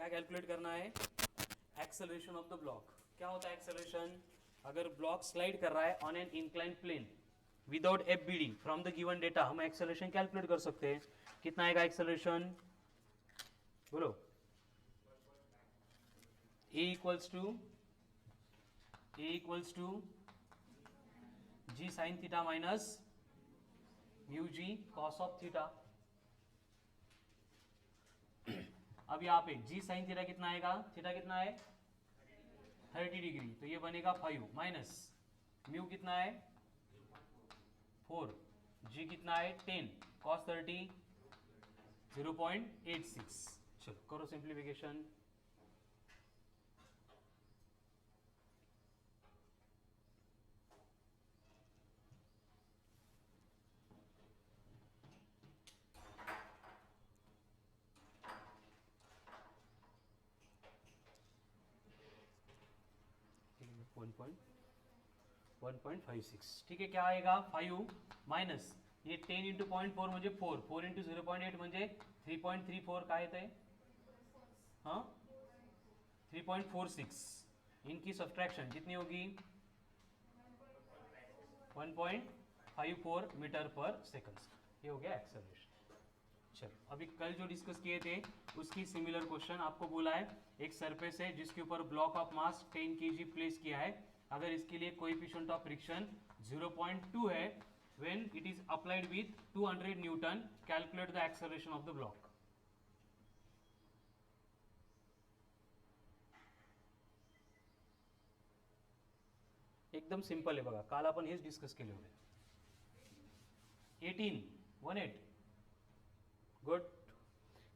क्या कैलकुलेट करना है? Acceleration of the block. क्या होता है एक्सेलरेशन? अगर ब्लॉक स्लाइड कर रहा है on an incline plane without FBD from the given data, हम एक्सेलरेशन कैलकुलेट कर सकते हैं. कितना आएगा एक्सेलरेशन? बोलो. A equals to g sine theta minus mu g cos of theta. अब यहाँ पे जी साइन थीटा कितना आएगा? थीटा कितना है? 30 डिग्री, तो ये बनेगा 5 माइनस म्यू कितना है? 4, जी कितना है? 10, कॉस 30 0.86. चलो करो सिंप्लीफिकेशन. पॉइंट 1.56. ठीक है. क्या आएगा? 5 माइनस ये 10 इंटू 0.4 म्हणजे 4 इंटू 0.8 म्हणजे 3.34. काय येत आहे? हाँ 3.46. इनकी सब्ट्रैक्शन कितनी होगी? 1.54 मीटर पर सेकंड. ये हो गया एक्सेलरेशन. चलो अभी कल जो डिस्कस किए थे उसकी सिमिलर क्वेश्चन आपको बोला है. एक सरफेस है जिसके ऊपर block of mass 10 kg place किया है. अगर इसके लिए कोएफिशिएंट ऑफ फ्रिक्शन 0.2 है, when it is applied with 200 Newton, calculate the acceleration of the block. एकदम सिंपल आहे बघा. काल आपण हेच डिस्कस केले होते. 18 गुड.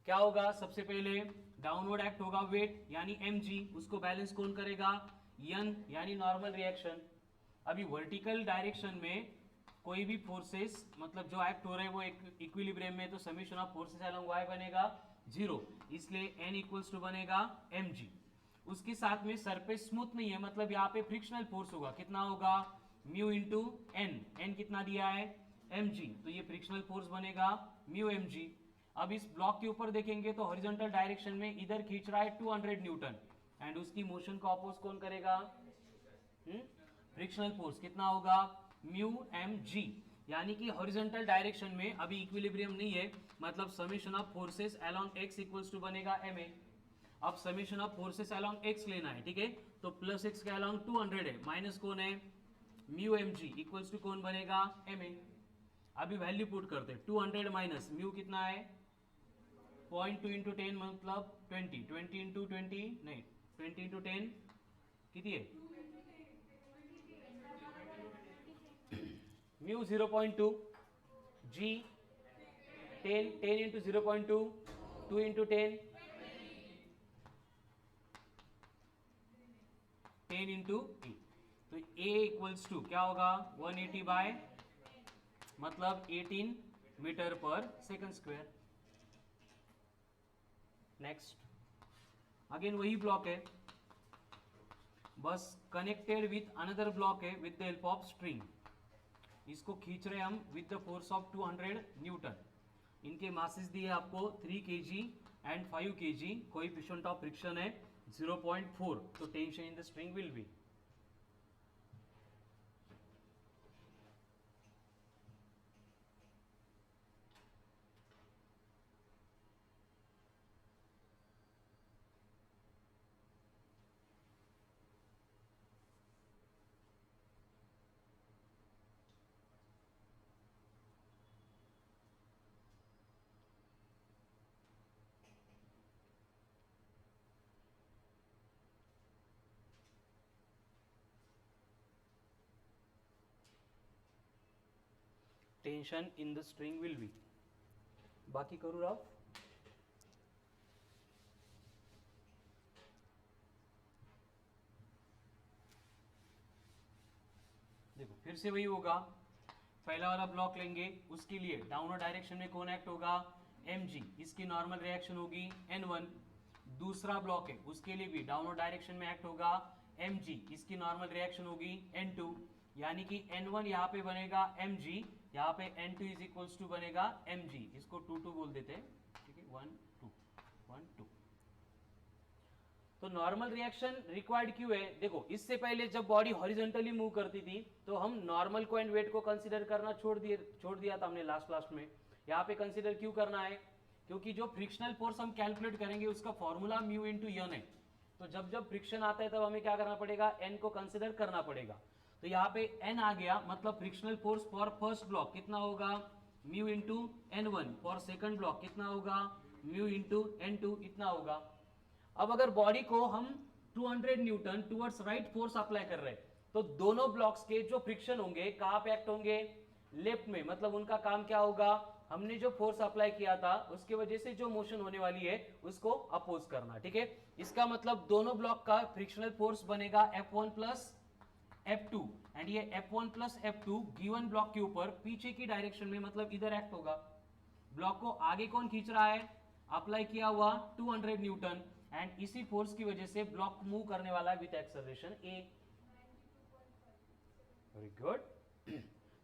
क्या होगा? सबसे पहले डाउनवर्ड एक्ट होगा वेट यानी mg. उसको बैलेंस कौन करेगा? n यानी नॉर्मल रिएक्शन. अभी वर्टिकल डायरेक्शन में कोई भी फोर्सेस मतलब जो एक्ट हो रहे हैं वो इक्विलिब्रियम में, तो summation of forces along y बनेगा 0, इसलिए n इक्वल्स टू बनेगा mg. उसके साथ में सरफेस स्मूथ नहीं है, मतलब यहाँ पे फ्रिक्शनल फोर्स होगा. कितना होगा? Mu into N. एन कितना दिया है? mg. तो ये फ्रिक्शनल फोर्स बनेगा म्यू mg. अब इस ब्लॉक के ऊपर देखेंगे तो हॉरिजॉन्टल डायरेक्शन में इधर खींच रहा है 200 न्यूटन, एंड उसकी मोशन को अपोज कौन करेगा? Frictional force. कितना होगा? Mu mg. यानी कि हॉरिजॉन्टल डायरेक्शन में अभी इक्विलिब्रियम नहीं है, मतलब summation of forces along x equals to बनेगा ma. अब summation of forces along x लेना है. ठीक है, तो प्लस x के अलोंग 200 है, माइनस कौन है? म्यू mg इक्वल्स टू कौन बनेगा? ma. अभी वैल्यू पुट करते हैं. 200 माइनस म्यू कितना है? 0.2 इंटू 10 मतलब 20. 20 इंटू 20 नहीं, 20 इंटू 10 कितनी है? म्यू 0.2, जी 10, 10 इंटू 0.2, 2 इंटू 10, 10 इंटू ए. तो ए इक्वल्स टू क्या होगा? 180 बाय मतलब 18 मीटर पर सेकंड स्क्वायर. नेक्स्ट अगेन वही ब्लॉक है, बस कनेक्टेड विथ अनदर ब्लॉक है with the help of string. इसको खींच रहे हम with the force of 200 Newton. इनके मासेस दिए आपको 3 kg and 5 kg. Coefficient of friction है 0.4, तो tension in the string will be. Tension in the string will be. बाकी करूँ राव? देखो फिर से वही होगा. पहला वाला ब्लॉक लेंगे, उसके लिए डाउनवर्ड डायरेक्शन में कौन एक्ट होगा? mg. इसकी नॉर्मल रिएक्शन होगी n1. दूसरा ब्लॉक है, उसके लिए भी डाउनवर्ड डायरेक्शन में एक्ट होगा mg. इसकी नॉर्मल रिएक्शन होगी n2. यानी कि n1 यहाँ पे बनेगा mg, यहाँ पे n2 इज इक्वल्स टू बनेगा mg. इसको 2 2 बोल देते हैं. ठीक है, 1 2 1 2. नॉर्मल रिएक्शन रिक्वायर्ड क्यों है? देखो इससे पहले जब बॉडी हॉरिजॉन्टली मूव करती थी तो हम नॉर्मल को एंड वेट को कंसीडर करना छोड़ दिया था हमने लास्ट में। यहाँ पे कंसीडर क्यों करना है? क्योंकि जो फ्रिक्शनल फोर्स हम कैलकुलेट करेंगे उसका फॉर्मूला म्यू इंटू एन है। तो जब फ्रिक्शन आता है तब हमें क्या करना पड़ेगा? एन को कंसीडर करना पड़ेगा। तो यहाँ पे एन आ गया, मतलब frictional force for first block कितना होगा? Mu into N1। For second block कितना होगा? म्यू इंटू N2 इतना होगा। अब अगर बॉडी को हम 200 Newton towards right force apply कर रहे हैं तो दोनों ब्लॉक्स के जो फ्रिक्शन होंगे कहां पे एक्ट होंगे? लेफ्ट में। मतलब उनका काम क्या होगा? हमने जो फोर्स अप्लाई किया था उसके वजह से जो मोशन होने वाली है उसको अपोज करना। ठीक है, इसका मतलब दोनों ब्लॉक का फ्रिक्शनल फोर्स बनेगा F1 प्लस F2 एंड ये F1 plus F2 given block के ऊपर पीछे की डायरेक्शन में, मतलब इधर एक्ट होगा। ब्लॉक को आगे कौन खींच रहा है? अप्लाई किया हुआ 200 न्यूटन एंड इसी फोर्स की वजह से ब्लॉक मूव करने वाला है with acceleration a। Very good.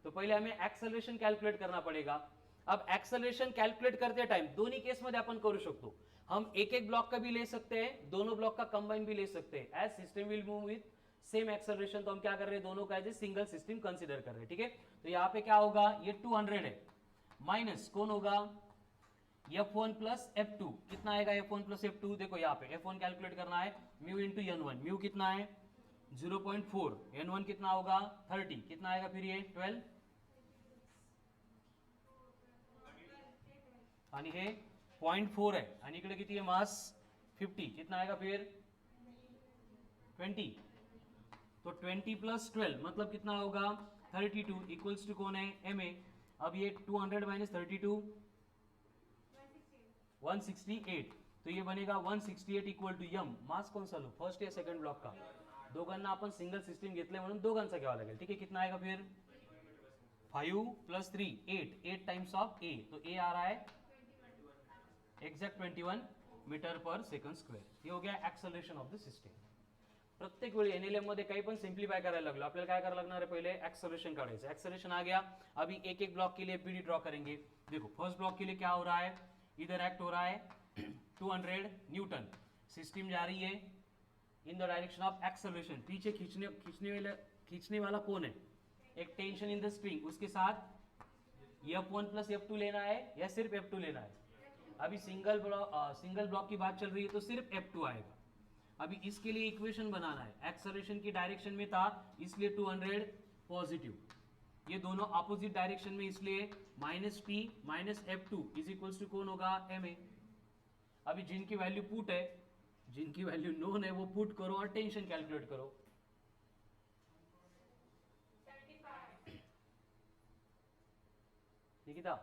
तो पहले हमें एक्सेलरेशन कैलकुलेट करना पड़ेगा। अब एक्सेलरेशन कैलकुलेट करते टाइम दोन्ही केस मध्ये आपण करू शकतो। हम एक एक ब्लॉक का भी ले सकते हैं, दोनों ब्लॉक का कंबाइन भी ले सकते हैं। As system will move with same acceleration, तो हम क्या कर रहे हैं? दोनों का as a single system consider कर रहे हैं। ठीक है, तो यहाँ पे क्या होगा? ये 200 है, माइनस कौन होगा? F1 plus F2। कितना आएगा F1 प्लस F2? देखो यहाँ पे F1 कैलकुलेट करना है, म्यू इंटू N1। म्यू कितना है? 0.4। N1 कितना होगा? 30। कितना आएगा फिर ये? 12 आणि हे 0.4 आहे आणि इकडे किती आहे मास? 50। कितना आएगा फिर? 20। तो 20 प्लस 12 मतलब कितना होगा? 32 इक्वल्स टू कौन है? ma। अब ये 200 माइनस 32 168। तो ये बनेगा 168 इक्वल टू यम। मास कौन सा लो? फर्स्ट या सेकंड ब्लॉक का? दोघांना आपण सिंगल सिस्टम घेतले म्हणून दोघांचा घ्यावा लागेल। ठीक है, कितना आएगा फिर? 5 प्लस 3 8 टाइम्स ऑफ a। तो a आ रहा है एग्जैक्ट 21 मीटर पर सेकंड स्क्वेअर। ये हो गया एक्सेलरेशन ऑफ द सिस्टम। प्रत्येक वेळी एनएलएम मध्ये काही पण सिंप्लीफाई करायला लागलो आपल्याला काय करायला लागणार है? पहले एक्सेलरेशन काढायचं। एक्सेलरेशन आ गया, अभी एक एक ब्लॉक के लिए पीडी ड्रॉ करेंगे। देखो फर्स्ट ब्लॉक के लिए क्या हो रहा है? इधर एक्ट हो रहा है 200 न्यूटन। सिस्टम जा रही है in the direction of acceleration. पीछे खींचने वाला कौन है? एक टेंशन इन द स्प्रिंग। उसके साथ F1 प्लस F2 लेना है या सिर्फ F2 लेना है? अभी सिंगल ब्लॉक की बात चल रही है तो सिर्फ F2 आएगा। अभी इसके लिए इक्वेशन बनाना है। एक्सेलरेशन की डायरेक्शन में था इसलिए 200 पॉजिटिव, ये दोनों अपोजिट डायरेक्शन में इसलिए minus p minus F2 is equals to कौन होगा? ma। अभी जिनकी वैल्यू पुट है, जिनकी वैल्यू नोन है वो पुट करो और टेंशन कैलकुलेट करो। 75। ठीक था?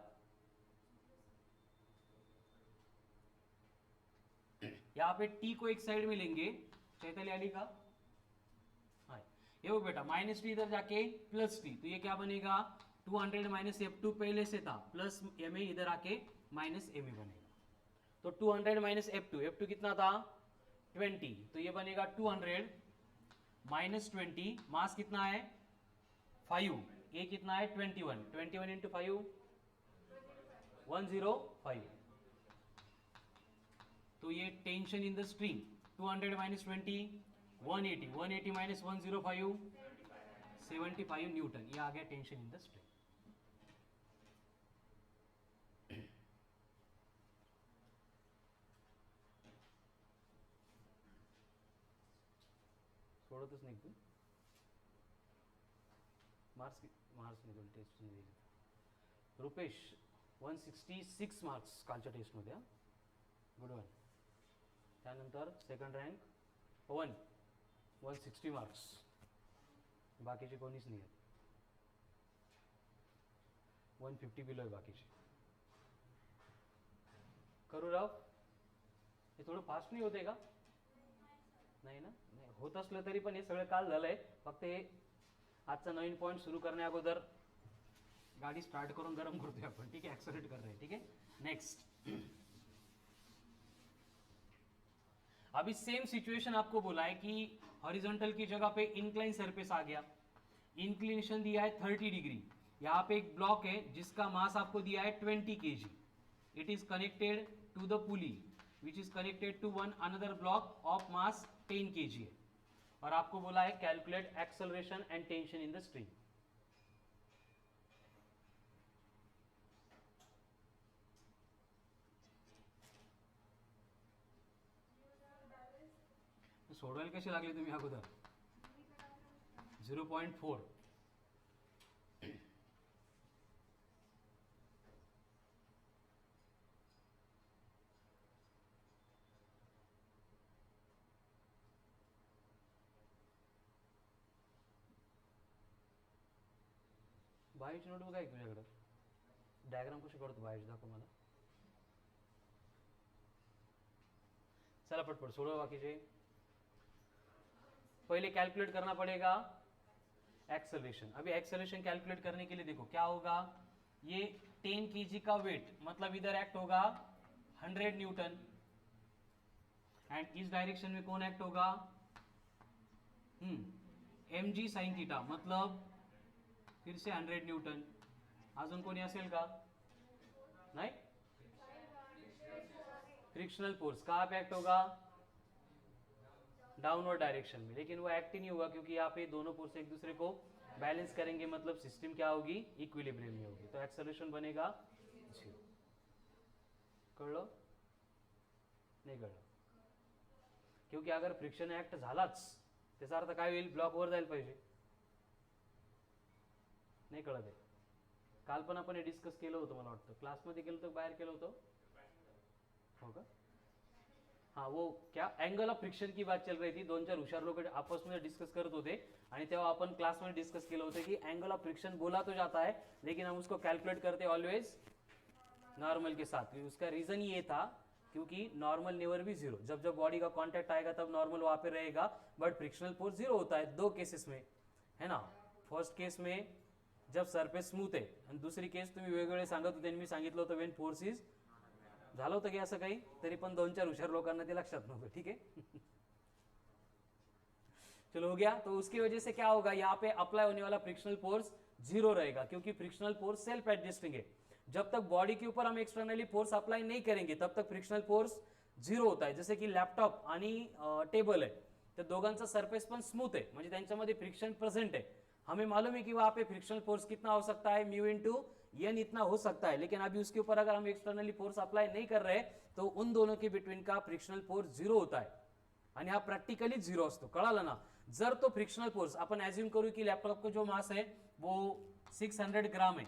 यहाँ पे t को एक साइड में लेंगे। चैतन्य अली का ये वो बेटा माइनस टी इधर जाके प्लस टी, तो ये क्या बनेगा? 200 माइनस F2 पहले से था प्लस ma इधर आके माइनस ma बनेगा। तो 200 माइनस F2 कितना था? 20। तो ये बनेगा 200 माइनस 20। मास कितना है? 5। a कितना है? 21 इंटू 5 105। तो ये tension in the string 200 minus 20 180 minus 105 75 Newton. ये आ गया टेंशन इन द स्ट्रिंग। सोडतच नाही तू मार्क्स निघून टेस्ट रुपेश 166 मार्क्स कालच्या टेस्टमध्ये। Good one. त्यानंतर सेकंड रँक पवन 160 मार्क्स, बाकीचे कोणीच नाही आहेत। 150 बिलो आहे बाकीचे। करू राव, हे थोडं फास्ट नाही होते का? नाही ना? नाही होत असलं तरी पण हे सगळं काल झालंय, फक्त हे आजचा नवीन पॉइंट सुरू करण्या अगोदर गाड़ी स्टार्ट करून गरम करतोय आपण। ठीक है, एक्सेलरेट कर रहे हैं। ठीक है, नेक्स्ट। अभी सेम सिचुएशन आपको बोला है कि हॉरिजॉन्टल की जगह पे इंक्लाइन सरफेस आ गया, इंक्लिनेशन दिया है 30 डिग्री। यहाँ पे एक ब्लॉक है जिसका मास आपको दिया है 20 kg। It is connected to the pulley. Which is connected to one another block of mass 10 kg है, और आपको बोला है calculate acceleration and tension in the string. सोडवायला कशी लागली तुम्ही अगोदर? 0.4 बाहेरची नोटबुक आहे तुझ्याकडं? डायग्राम कशी काढतो बाहेरची, दाखव मला। चला पटपट सोडो बाकीचे। पहले कैलकुलेट करना पड़ेगा एक्सेलरेशन। अभी एक्सेलरेशन कैलकुलेट करने के लिए देखो क्या होगा, ये 10 kg का वेट, मतलब इधर एक्ट होगा 100 न्यूटन, एंड इस डायरेक्शन में कौन एक्ट होगा, mg साइन थीटा, मतलब फिर से 100 न्यूटन। अजून कोणी असेल का? नहीं। फ्रिक्शनल फोर्स कहाँ पे एक्ट होगा? डाउनवर्ड डायरेक्शन में, लेकिन वो एक्ट ही नहीं होगा क्योंकि यहाँ पे दोनों फोर्स एक दूसरे को बैलेंस करेंगे, मतलब सिस्टम क्या होगी, इक्विलिब्रियम में होगी, तो एक्सेलरेशन बनेगा 0। कळलं? नाही कळलं? क्योंकि अगर फ्रिक्शन ऍक्ट झालाच त्याचा अर्थ काय होईल, ब्लॉक वर जायला पाहिजे। नाही कळत आहे? काल पण आपण हे डिस्कस केलं होतं, मला वाटतं क्लासमध्ये केलं होतं, बाहेर केलं होतं, हो का? हाँ, वो क्या एंगल ऑफ फ्रिक्शन की बात चल रही थी, 2-4 हुशार लोग आपस में डिस्कस करत होते, आणि तेव्हा आपण क्लास में डिस्कस केलं होतं की एंगल ऑफ फ्रिक्शन बोला तो जाता है लेकिन हम उसको कैलकुलेट करते ऑलवेज नॉर्मल के साथ। उसका रीजन ये था क्योंकि नॉर्मल नेवर भी 0, जब जब बॉडी का कांटेक्ट आएगा तब नॉर्मल वहां पे रहेगा, बट फ्रिक्शनल फोर्स 0 होता है 2 केसेस में, है ना। फर्स्ट केस में जब सरफेस स्मूथ आहे, आणि दुसरी केस तुम्ही वेगवेगळे सांगत होते, मी सांगितलं होतं वेन फोर्स इज, झालं होतं की असं काही, तरी पण 2-4 हुशार लोकांना ते लक्षात नव्हतं, ठीक है। चलो हो गया। तो उसकी वजह से क्या होगा, यहाँ पे अप्लाई होने वाला फ्रिक्शनल फोर्स 0 रहेगा, क्योंकि फ्रिक्शनल फोर्स सेल्फ एडजस्टिंग है। जब तक बॉडी के ऊपर हम एक्सटर्नली फोर्स अप्लाई नहीं करेंगे तब तक फ्रिक्शनल फोर्स 0 होता है। जैसे की लॅपटॉप आणि टेबल है, तर दोघांचा सरफेस पण स्मूथ है, म्हणजे त्यांच्यामध्ये फ्रिक्शन प्रेजेंट है। हमें मालूम है कि वहां पे फ्रिक्शनल फोर्स कितना हो सकता है, म्यू इंटू एन इतना हो सकता है, लेकिन अभी उसके ऊपर अगर हम एक्सटर्नली फोर्स अप्लाई नहीं कर रहे तो उन दोनों के बिटवीन का फ्रिक्शनल फोर्स 0 होता है, आणि हा प्रॅक्टिकली 0 असतो। कळालं ना? जर तो फ्रिक्शनल फोर्स अपन एज्यूम करू कि लैपटॉप का जो मास है वो 600 ग्राम है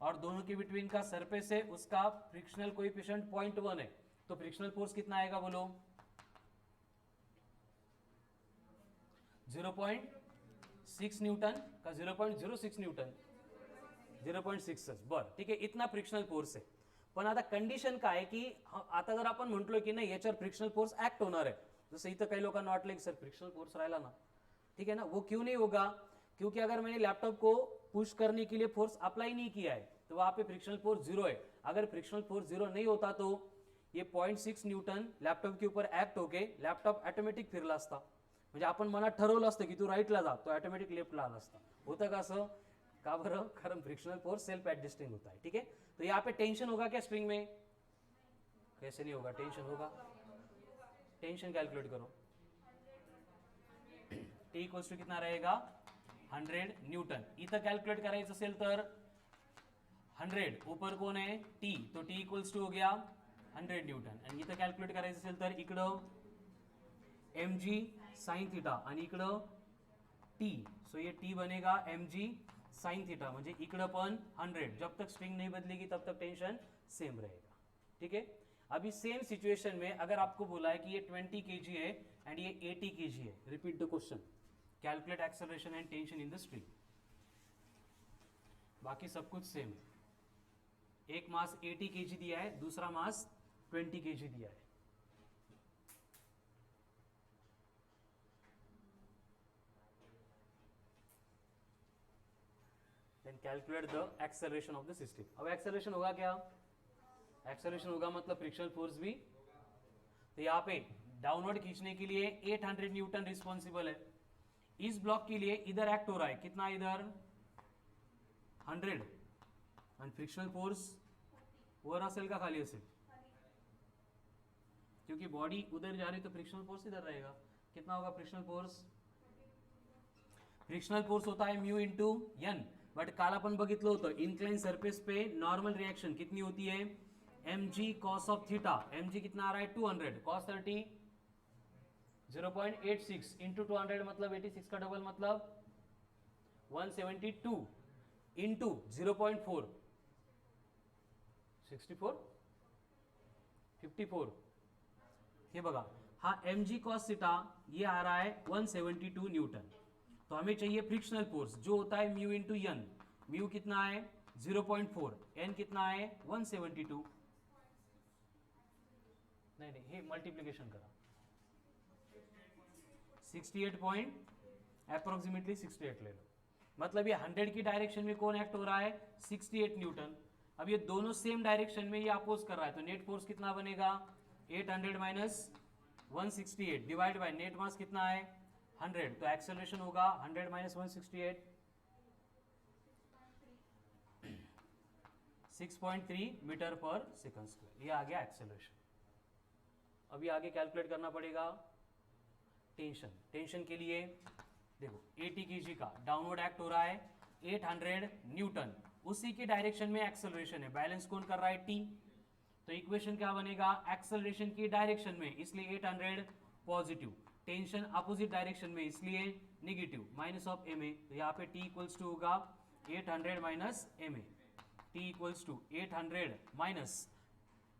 और दोनों के बिटवीन का सरफेस है, उसका फ्रिक्शनल कोएफिशिएंट 0.1 है, तो फ्रिक्शनल फोर्स कितना आएगा बोलो? 0.6 न्यूटन का 0.06 न्यूटन, 0.6, बर ठीक है, इतना फ्रिक्शनल फोर्स है। पण आता कंडिशन काय आहे की आता जर आपण म्हटलो की नाही याच्यावर फ्रिक्शनल फोर्स ऍक्ट होणार आहे, जसं इथं काही लोकांना वाटलं की सर फ्रिक्शनल फोर्स राहिला ना, ठीक है ना, वो क्यों नहीं होगा, क्योंकि अगर मैंने लैपटॉप को पुश करने के लिए फोर्स अप्लाई नहीं किया है तो वहां पे फ्रिक्शनल फोर्स 0 है। अगर फ्रिक्शनल फोर्स 0 नहीं होता तो ये 0.6 न्यूटन लॅपटॉप के ऊपर ऍक्ट होके लॅपटॉप ऑटोमॅटिक फिरला असता, म्हणजे आपण मनात ठरवलं असतं की तू राईटला जा, तो ऑटोमॅटिक लेफ्टला आला असता। होतं का असं? का बरं? कारण फ्रिक्शनल फोर्स सेल्फ एडजस्टिंग होता है, ठीक है। तो यहाँ पे टेंशन होगा क्या स्ट्रिंग में? कैसे नहीं होगा, टेंशन होगा। टेंशन कैलकुलेट करो, टी इक्वल्स टू कितना रहेगा, 100 न्यूटन। इथं कैलकुलेट करायचं असेल तर 100 ऊपर कोण आहे, टी, तो टी इक्वल्स टू हो गया 100 न्यूटन, आणि इथं कैलकुलेट करायचं असेल तर इकडं mg साइन थीटा आणि इकडं टी, सो ये टी बनेगा mg साइन थीटा, म्हणजे इकडं पण 100। जब तक स्ट्रिंग नहीं बदलेगी तब तक टेंशन सेम रहेगा, ठीक है। अभी सेम सिचुएशन में अगर आपको बोला है कि ये 20 kg है एंड ये 80 kg है, repeat the question, calculate acceleration and tension in the string. बाकी सब कुछ सेम है। एक मास 80 kg दिया है, दूसरा मास 20 kg दिया है। Then calculate the acceleration of the system. अब एक्सेलरेशन होगा क्या? एक्सेलरेशन होगा मतलब फ्रिक्शनल फोर्स भी, तो यहाँ पे डाउनवर्ड खींचने के लिए 800 न्यूटन रिस्पॉन्सिबल है। इस ब्लॉक के लिए इधर एक्ट हो रहा है कितना, इधर 100, आणि फ्रिक्शनल फोर्स वर असेल का खाली असेल? क्योंकि बॉडी उधर जा रही तो फ्रिक्शनल फोर्स इधर रहेगा। कितना होगा फ्रिक्शनल फोर्स? फ्रिक्शनल फोर्स होता है म्यू इंटू एन, बट काल आपण बघितलं होतं इन्क्लाइन सरफेस पे नॉर्मल रिएक्शन कितनी होती है? mg cos of theta. mg कितना आ रहा है? 200 cos 30 0.86 इंटू 200 मतलब 86 का डबल मतलब 172 इंटू 0.4 64 54। हे बघा हा mg cos थीटा ये आ रहा है 172 न्यूटन। तो हमें चाहिए फ्रिक्शनल फोर्स जो होता है म्यू इंटू एन। म्यू कितना है? 0.4, एन कितना है? 172। नहीं नहीं हे मल्टीप्लीकेशन करा 68 पॉइंट अप्रोक्सीमेटली 68 ले लो। मतलब ये 100 की डायरेक्शन में कौन एक्ट हो रहा है? 68 न्यूटन। अब ये दोनों सेम डायरेक्शन में ये अपोज कर रहा है तो नेट फोर्स कितना बनेगा? 800 माइनस 168 डिवाइड बाय नेट मास कितना है? 100। तो एक्सेलरेशन होगा 100 माइनस 168 6.3 मीटर पर सेकंड स्क्वायर। ये आ गया एक्सेलरेशन। अभी आगे कैलकुलेट करना पड़ेगा टेंशन। टेंशन के लिए देखो 80 kg का डाउनवर्ड एक्ट हो रहा है 800 न्यूटन, उसी की डायरेक्शन में एक्सेलरेशन है। बैलेंस कौन कर रहा है? टी। तो इक्वेशन क्या बनेगा? एक्सेलरेशन की डायरेक्शन में इसलिए 800 पॉजिटिव, टेंशन अपोजिट डायरेक्शन में इसलिए negative, minus of M A. तो यहाँ पे टी इक्वल्स टू होगा 800 minus M A. T equals to 800 minus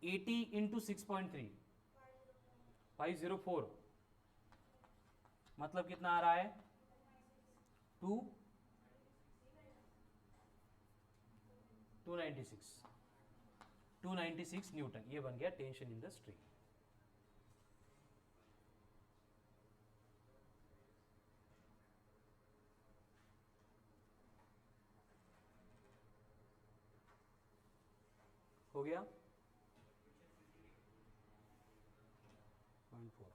80 into 6.3 504 मतलब कितना आ रहा है? 296 न्यूटन। ये बन गया टेंशन इन द स्ट्रिंग। हो गया 0.4।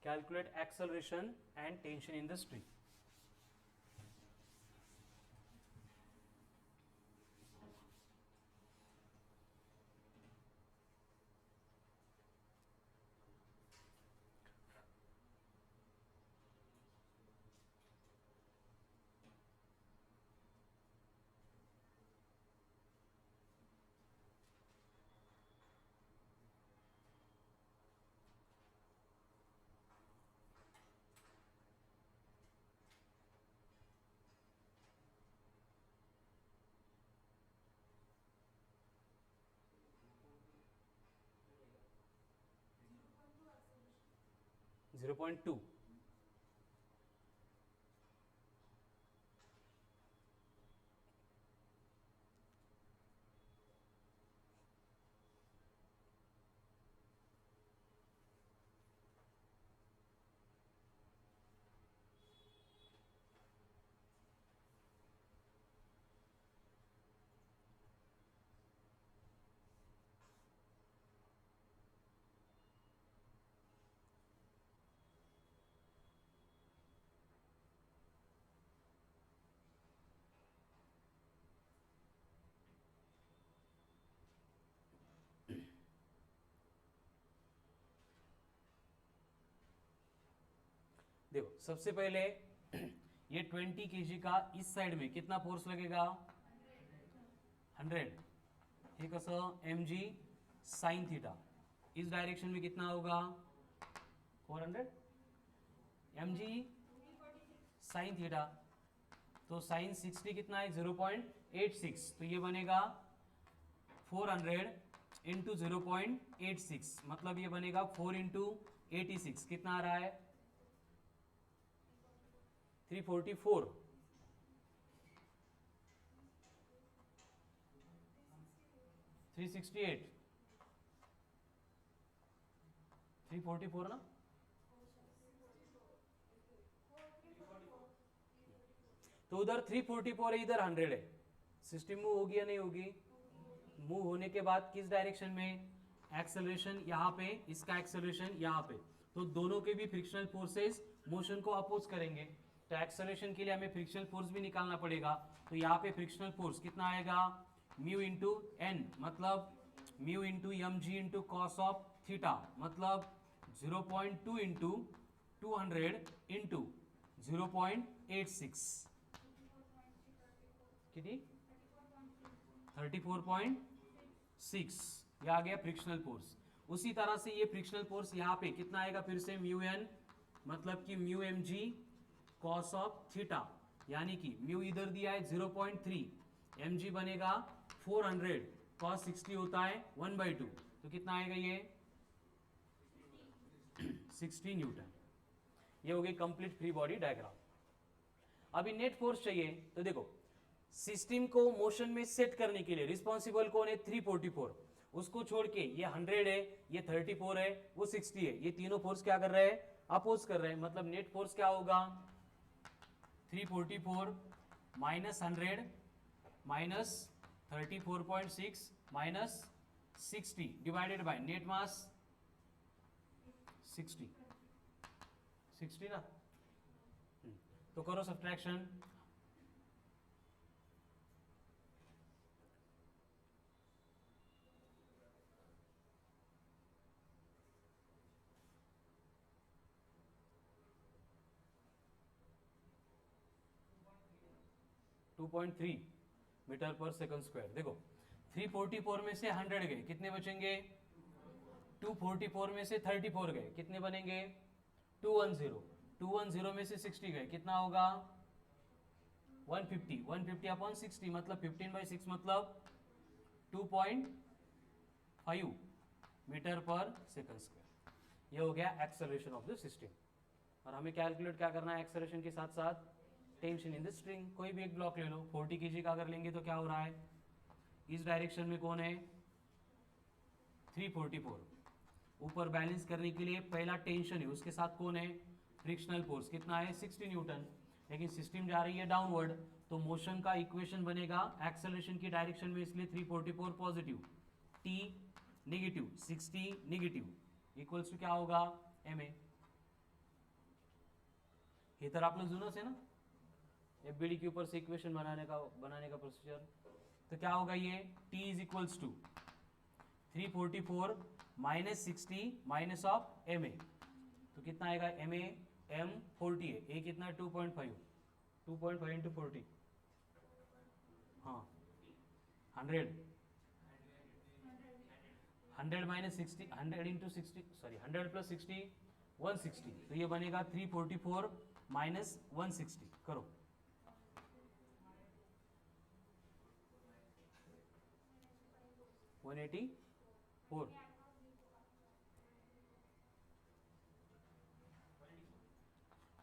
Calculate acceleration and tension in the string. Zero point two. देखो सबसे पहले ये 20 kg का इस साइड में कितना फोर्स लगेगा? 100। हे कसं? mg sine theta. इस डायरेक्शन में कितना होगा? 400 mg साइन थीटा। तो साइन 60 कितना है? 0.86। तो ये बनेगा 400 इंटू 0.86 मतलब ये बनेगा 4 इंटू 86 कितना आ रहा है? 344। 368 344 ना तो उधर 344 है, इधर 100 है, सिस्टम मूव होगी या नहीं होगी? मूव होने के बाद किस डायरेक्शन में? एक्सेलरेशन यहाँ पे, इसका एक्सेलरेशन यहाँ पे, तो दोनों के भी फ्रिक्शनल फोर्सेस मोशन को अपोज करेंगे। तो एक्सेलरेशन के लिए हमें फ्रिक्शनल फोर्स भी निकालना पड़ेगा। तो यहाँ पे फ्रिक्शनल फोर्स कितना आएगा? म्यू इंटू एन, मतलब mu into M G into cos of theta, मतलब 0.2 इंटू 200 इंटू 0.86, कितनी? 34.6, ये आ गया फ्रिक्शनल फोर्स। उसी तरह से ये फ्रिक्शनल फोर्स यहाँ पे कितना आएगा? फिर से म्यू एन, मतलब कि mu M G cos of theta, यानी कि म्यू इधर दिया है 0.3, एम जी बनेगा 400, कॉस 60 होता है 1/2, तो कितना आएगा ये? 60 न्यूटन। ये हो गई कंप्लीट फ्री बॉडी डायग्राम। अभी नेट फोर्स चाहिए, तो देखो सिस्टम को मोशन में सेट करने के लिए रिस्पॉन्सिबल कौन है? 344, उसको छोड़ के ये 100 है, ये 34 है, वो 60 है, ये तीनों फोर्स क्या कर रहे हैं? अपोज कर रहे हैं। मतलब नेट फोर्स क्या होगा? 344 minus 100 minus 34.6 minus 60 divided by net mass 60 ना। तो करो सब्ट्रैक्शन। (2.3 मीटर पर सेकंड स्क्वायर। देखो 344 में से 100 गए, कितने बचेंगे? 244 में से 34 गए, कितने बनेंगे? 210। 210 में से 60 गए, कितना होगा? 150। 150 अपॉन 60 मतलब 15/6, मतलब 2.5 मीटर पर सेकंड स्क्वायर। ये हो गया एक्सेलरेशन ऑफ द सिस्टम। और हमें कैलकुलेट क्या करना है एक्सेलरेशन के साथ साथ? Tension in the string. कोई भी एक ब्लॉक ले लो, 40 kg का अगर लेंगे तो क्या हो रहा है? इस डायरेक्शन में कौन है? 344। ऊपर बैलेंस करने के लिए पहला टेंशन है, उसके साथ कौन है? फ्रिक्शनल फोर्स कितना है? 60 न्यूटन। लेकिन सिस्टम जा रही है डाउनवर्ड, तो मोशन का इक्वेशन बनेगा एक्सेलरेशन की डायरेक्शन में, इसलिए 344 positive, T negative, 60 negative, equals to क्या होगा? M A. हे तर आपलं जुनंच है ना, एफबीडी के ऊपर से इक्वेशन बनाने का प्रोसीजर। तो क्या होगा ये? T is equals to 344 minus 60 minus of M A, तो कितना आएगा? एम ए एम 40 है, ए कितना? 2.5, 2.5 इंटू 40, हाँ 100, 100 माइनस 60, 100 इंटू 60, सॉरी 100 प्लस 60 160, तो ये बनेगा 344 माइनस 160। करो 184,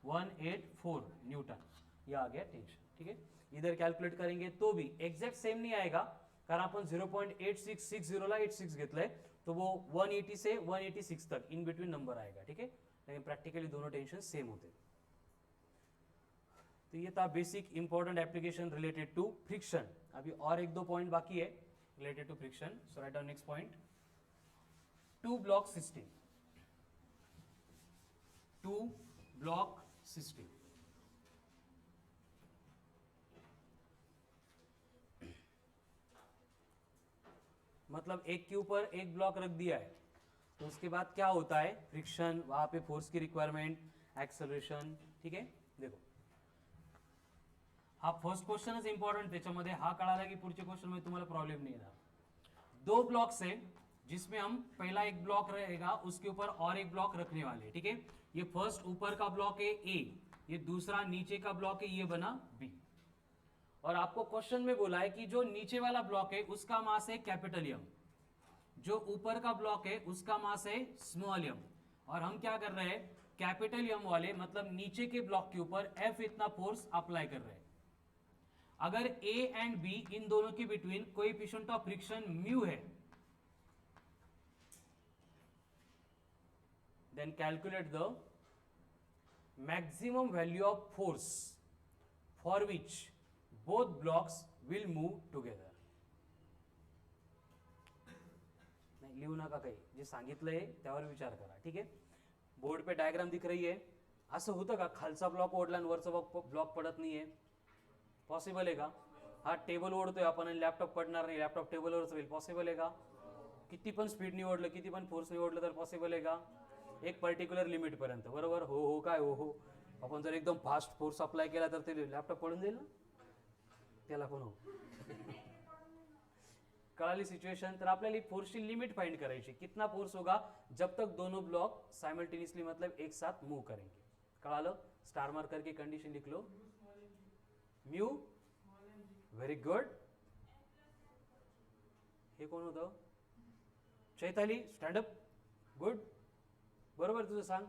184 न्यूटन। ये आ गया टेंशन। ठीक है, इधर कैलकुलेट करेंगे तो भी एग्जैक्ट सेम नहीं आएगा, कारण आपण 0.8660 ला 86 घेतलंय, तो वो 180 से 186 तक इन बिटवीन नंबर आएगा। ठीक है, लेकिन प्रैक्टिकली दोनों टेंशन सेम होते। तो ये था basic important application related to friction. अभी और एक दो पॉइंट बाकी है related to friction. So write down next point. Two block system. Two block system. मतलब एक के ऊपर एक ब्लॉक रख दिया है, तो उसके बाद क्या होता है? फ्रिक्शन, वहां पे फोर्स की रिक्वायरमेंट, एक्सेलरेशन। ठीक है, देखो हा फर्स्ट क्वेश्चनच इंपॉर्टंट, त्याच्यामध्ये हा कळाला की पुढच्या क्वेश्चन में तुम्हाला प्रॉब्लम नहीं येणार। दो ब्लॉक्स है जिसमें हम पहला एक ब्लॉक रहेगा, उसके ऊपर और एक ब्लॉक रखने वाले। ठीक है, ये फर्स्ट ऊपर का ब्लॉक है ए, ये दूसरा नीचे का ब्लॉक है, ये बना बी। और आपको क्वेश्चन में बोला है कि जो नीचे वाला ब्लॉक है उसका मास है कैपिटल एम, जो ऊपर का ब्लॉक है उसका मास है स्मॉल एम। और हम क्या कर रहे हैं? कैपिटल एम वाले मतलब नीचे के ब्लॉक के ऊपर एफ इतना फोर्स अप्लाई कर रहे हैं। अगर ए एंड बी इन दोनों के between coefficient of friction mu है, then calculate the maximum value of force for which both blocks will move together. नाही लिहू नका काही, जे सांगितलंय त्यावर विचार करा. ठीक आहे, बोर्ड पे डायग्राम दिख रही है. असं होतं का खालचा ब्लॉक ओढला आणि वरचा ब्लॉक पडत नाहीये? पॉसिबल आहे का? हा टेबल ओढतोय आपण आणि लॅपटॉप पडणार नाही, लॅपटॉप टेबलवरच होईल. पॉसिबल आहे का? किती पण स्पीड निवडलं, किती पण फोर्स निवडलं तर पॉसिबल आहे का? एक पर्टिक्युलर लिमिट पर्यंत. बरोबर? हो हो काय हो हो. आपण जर एकदम फास्ट फोर्स अप्लाय केला तर ते लॅपटॉप पडून जाईल ना, त्याला पण हो. कळाली सिच्युएशन? तर आपल्याला फोर्सची लिमिट फाइंड करायची. कितना फोर्स होगा जब तक दोनों ब्लॉक साइमल्टेनियसली मतलब एक साथ मूव करेंगे. कळालं? स्टार मार्क करके कंडीशन लिख लो. म्यू. Very good. हे कोण होतं? चैताली. स्टँडअप. गुड. बरोबर तुझं सांग.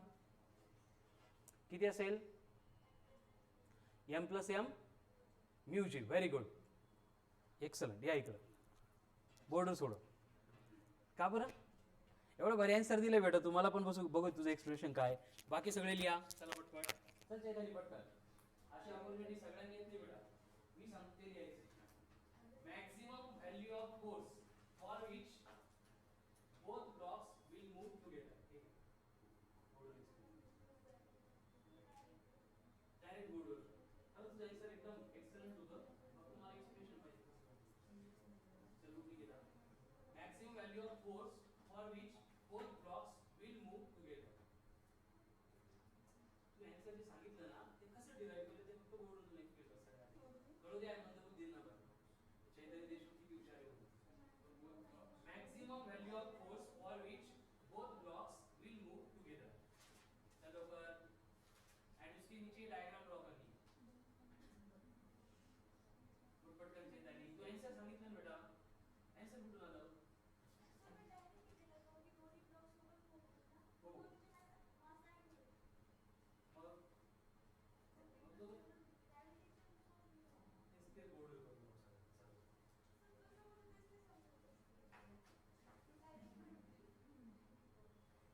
किती असेल? M plus M mu g. Very good. Excellent. या इकडं बोर्डर सोडव. का बरं एवढं भारी आन्सर दिलं बेटा? तुम्हाला पण बघू तुझं एक्सप्रेशन काय. बाकी सगळे लिहा. चला पटपट. चल चैताली पटकन. अशी ऑपॉर्च्युनिटी सगळ्यांनी येते बेटा. मी सांगते लिहायचं. Maximum value of force for which both blocks will move together. Direct बोर्डवर. आता तुझं आन्सर एकदम एक्सलंट होतं. फक्त मला एक्सप्रेशन पाहिजे. चलो ठीक आहे. Maximum value of force for which both blocks will move together. तू आन्सर जे सांगितलं ना ते कसं डिराईव्ह केलं ते फक्त बोर्डवरून एक्सप्लेन कर. सगळ्यांनी कळू द्या. म्हणजे बुद्धी ना बरं. चैतन्य देशमुख किती हुशार आहे. Maximum value of force for which both blocks will move together. चलो कर. एंड उसके नीचे डायग्राम ड्रॉ करनी. पटकन चैतन्य तू आन्सर सांगितलं बेटा. आन्सर कुठून आलं?